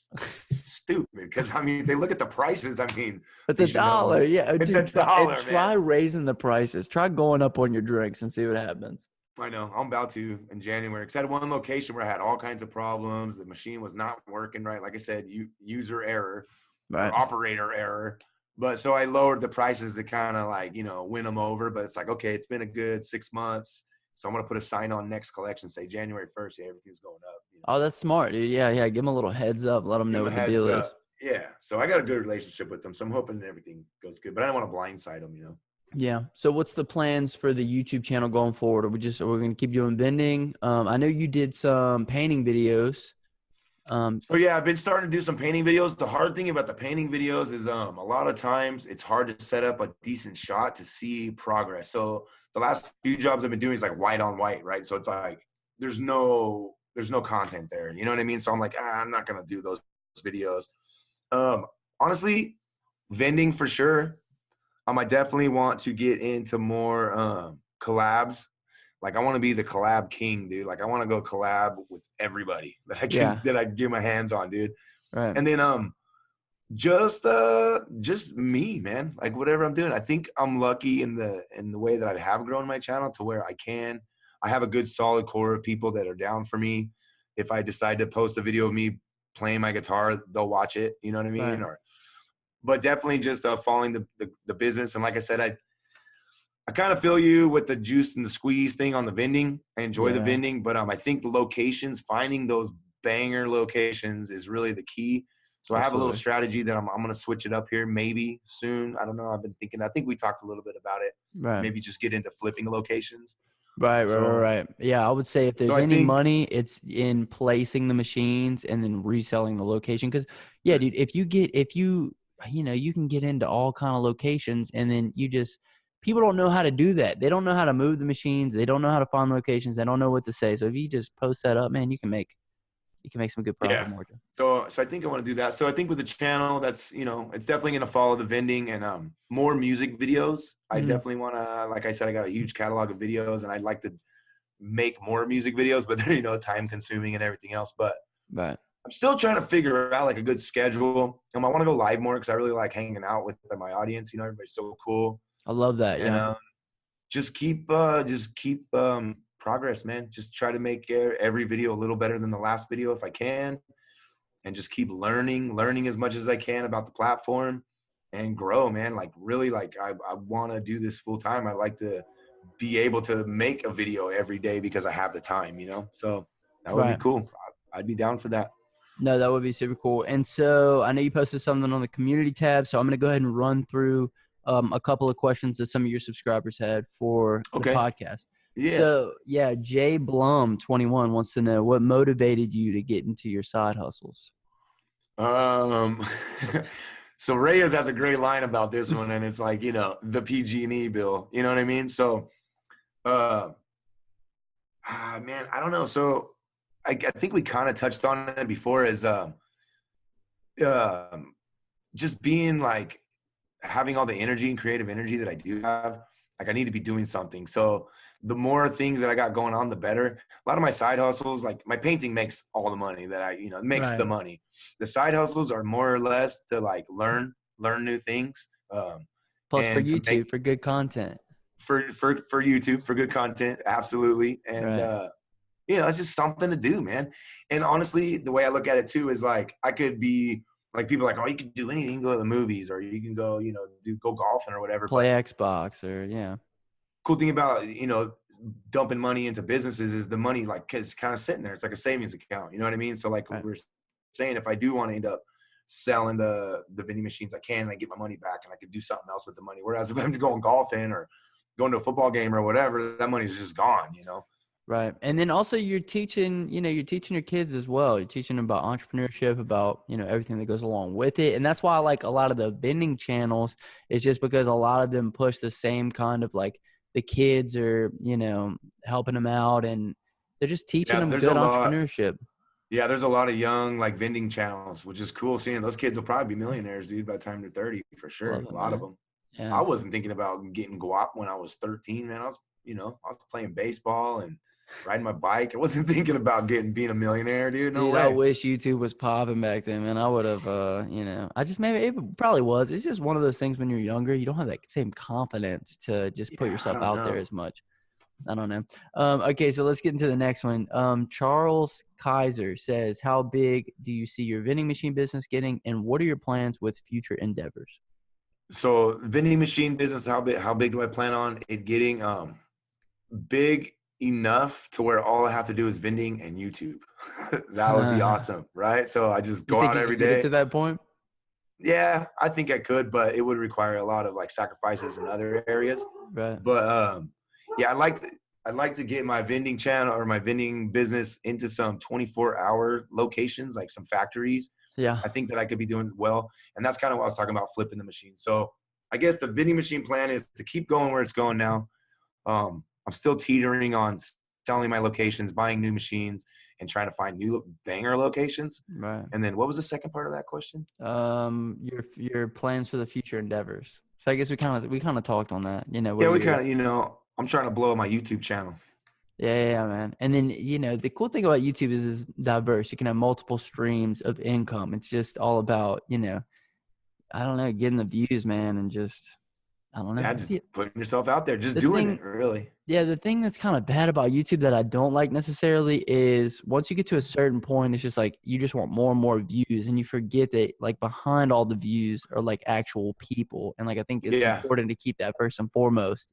stupid. Because I mean, they look at the prices. I mean, it's $1. Yeah, it's $1. Try raising the prices. Try going up on your drinks and see what happens. I know. I'm about to in January. Because I had one location where I had all kinds of problems. The machine was not working right. Like I said, user error, or operator error. But so I lowered the prices to kind of like, you know, win them over. But it's like, okay, it's been a good 6 months. So I'm going to put a sign on next collection, say January 1st. Yeah, everything's going up. You know? Oh, that's smart, dude. Yeah. Give them a little heads up. Let them know what the deal is. Yeah. So I got a good relationship with them. So I'm hoping everything goes good. But I don't want to blindside them, you know. Yeah. So what's the plans for the YouTube channel going forward? Are we going to keep doing vending? I know you did some painting videos. So yeah, I've been starting to do some painting videos. The hard thing about the painting videos is a lot of times it's hard to set up a decent shot to see progress. So the last few jobs I've been doing is like white on white, right? So it's like there's no content there. You know what I mean? So I'm like, I'm not gonna do those videos. Honestly, vending for sure. I definitely want to get into more collabs. Like I want to be the collab king, dude. Like I want to go collab with everybody that I can that I can get my hands on, dude. Right. And then just me, man. Like whatever I'm doing. I think I'm lucky in the way that I have grown my channel to where I have a good solid core of people that are down for me. If I decide to post a video of me playing my guitar, they'll watch it. You know what I mean? Right. But definitely just following the business. And like I said, I kind of feel you with the juice and the squeeze thing on the vending. I enjoy the vending, but I think the locations, finding those banger locations is really the key. So I have a little strategy that I'm going to switch it up here maybe soon. I don't know. I've been thinking. I think we talked a little bit about it. Right. Maybe just get into flipping locations. Right. Yeah, I would say if there's any money, it's in placing the machines and then reselling the location. Because dude, if you can get into all kind of locations and then people don't know how to do that. They don't know how to move the machines. They don't know how to find locations. They don't know what to say. So if you just post that up, man, you can make some good profit margin. So I think I want to do that. So I think with the channel, that's, it's definitely going to follow the vending and more music videos. I definitely want to, like I said, I got a huge catalog of videos and I'd like to make more music videos, but they're, time consuming and everything else. But I'm still trying to figure out like a good schedule. I want to go live more because I really like hanging out with my audience. Everybody's so cool. I love that. And just keep progress, man. Just try to make every video a little better than the last video if I can, and just keep learning as much as I can about the platform and grow, man. Like really, like I want to do this full time. I like to be able to make a video every day because I have the time, So That would be Right. cool. I'd be down for that. No, that would be super cool. And so I know you posted something on the community tab, so I'm going to go ahead and run through a couple of questions that some of your subscribers had for the Okay. podcast. Yeah. So, yeah, Jay Blum 21 wants to know what motivated you to get into your side hustles. So Reyes has a great line about this one, and it's like, the PG&E bill. You know what I mean? So, man, I don't know. So I think we kind of touched on it before as just being like having all the energy and creative energy that I do have. Like I need to be doing something. So the more things that I got going on, the better. A lot of my side hustles, like my painting makes all the money that makes the money. The side hustles are more or less to like learn new things. Plus for And to YouTube, for good content. For YouTube, for good content. Absolutely. And, it's just something to do, man. And honestly, the way I look at it too is like, I could be like, people are like, oh, you can do anything, you can go to the movies, or you can go, go golfing or whatever. Play Xbox or Cool thing about, dumping money into businesses is the money like is kind of sitting there. It's like a savings account. You know what I mean? So like we're saying, if I do want to end up selling the vending machines, I can, and I get my money back and I could do something else with the money. Whereas if I'm going golfing or going to a football game or whatever, that money's just gone, Right. And then also you're teaching your kids as well. You're teaching them about entrepreneurship, about, everything that goes along with it. And that's why I like a lot of the vending channels is just because a lot of them push the same kind of like the kids are, helping them out and they're just teaching them good entrepreneurship. Yeah, there's a lot of young like vending channels, which is cool seeing those kids will probably be millionaires, dude, by the time they're 30 for sure. A lot of them. Yeah, I wasn't thinking about getting guap when I was 13, man. I was playing baseball and riding my bike. I wasn't thinking about being a millionaire, dude. No way. I wish YouTube was popping back then, man. I would have, I just maybe it probably was. It's just one of those things when you're younger, you don't have that same confidence to just put yourself out there as much. I don't know. Okay, so let's get into the next one. Charles Kaiser says, how big do you see your vending machine business getting, and what are your plans with future endeavors? So vending machine business, how big do I plan on it getting? Big enough to where all I have to do is vending and YouTube. That would be awesome, right? So I just go out every day. Get it to that point? Yeah, I think I could, but it would require a lot of like sacrifices in other areas. Right. But yeah, I'd like to get my vending channel or my vending business into some 24-hour locations, like some factories. Yeah. I think that I could be doing well. And that's kind of what I was talking about, flipping the machine. So I guess the vending machine plan is to keep going where it's going now. I'm still teetering on selling my locations, buying new machines, and trying to find new banger locations. Right. And then what was the second part of that question? Your plans for the future endeavors. So I guess we kind of talked on that. Yeah, we kind of, I'm trying to blow up my YouTube channel. Yeah, man. And then, the cool thing about YouTube is diverse. You can have multiple streams of income. It's just all about, I don't know, getting the views, man, and just, I don't know. Yeah, just putting yourself out there, just doing it, really. Yeah, the thing that's kind of bad about YouTube that I don't like necessarily is once you get to a certain point, it's just like you just want more and more views, and you forget that like behind all the views are like actual people, and like I think it's important to keep that first and foremost,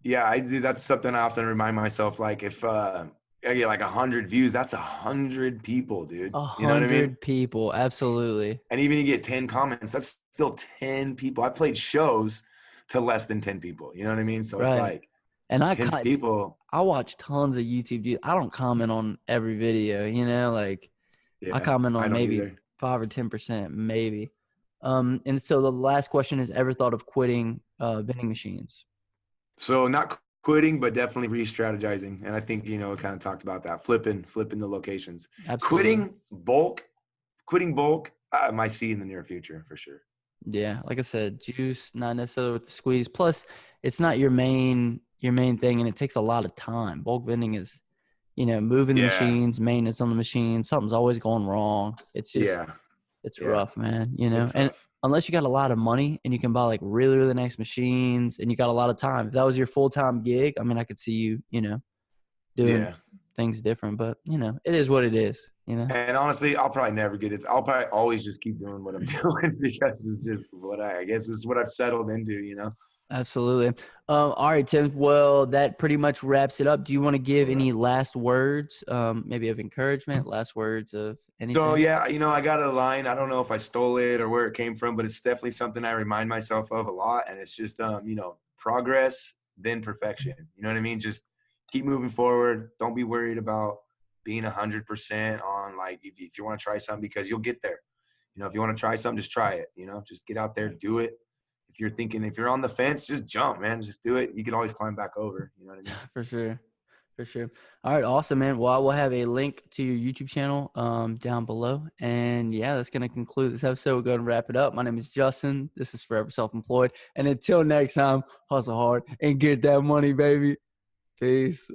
Yeah, I do. That's something I often remind myself. Like if I get like 100 views, that's 100 people, dude. 100 you know what I mean? people, absolutely. And even you get 10 comments, that's still 10 people. I played shows to less than 10 people. You know what I mean? So it's like, and 10 people. I watch tons of YouTube, dude. I don't comment on every video, I comment on maybe 5 or 10%, maybe. And so the last question is, ever thought of quitting vending machines? So not quitting, but definitely re-strategizing. And I think, we kind of talked about that, flipping the locations. Absolutely. Quitting bulk, I might see in the near future for sure. Yeah, like I said, juice, not necessarily with the squeeze. Plus, it's not your main thing, and it takes a lot of time. Bulk vending is, moving the machines, maintenance on the machine. Something's always going wrong. It's just, it's rough, man. And unless you got a lot of money and you can buy like really, really nice machines, and you got a lot of time. If that was your full-time gig, I mean, I could see you, doing things different. But it is what it is. And honestly, I'll probably never get it. I'll probably always just keep doing what I'm doing because it's just I guess it's what I've settled into, Absolutely. All right, Tim. Well, that pretty much wraps it up. Do you want to give any last words, maybe of encouragement, last words of So anything? yeah, I got a line. I don't know if I stole it or where it came from, but it's definitely something I remind myself of a lot. And it's just, progress, then perfection. You know what I mean? Just keep moving forward. Don't be worried about being 100% on like if you want to try something, because you'll get there. If you want to try something, just try it. Just get out there, do it. If you're on the fence, just jump, man. Just do it. You can always climb back over. You know what I mean? For sure. For sure. All right, awesome, man. Well, I will have a link to your YouTube channel down below. And yeah, that's going to conclude this episode. We're going to wrap it up. My name is Justin. This is Forever Self-Employed. And until next time, hustle hard and get that money, baby. Peace.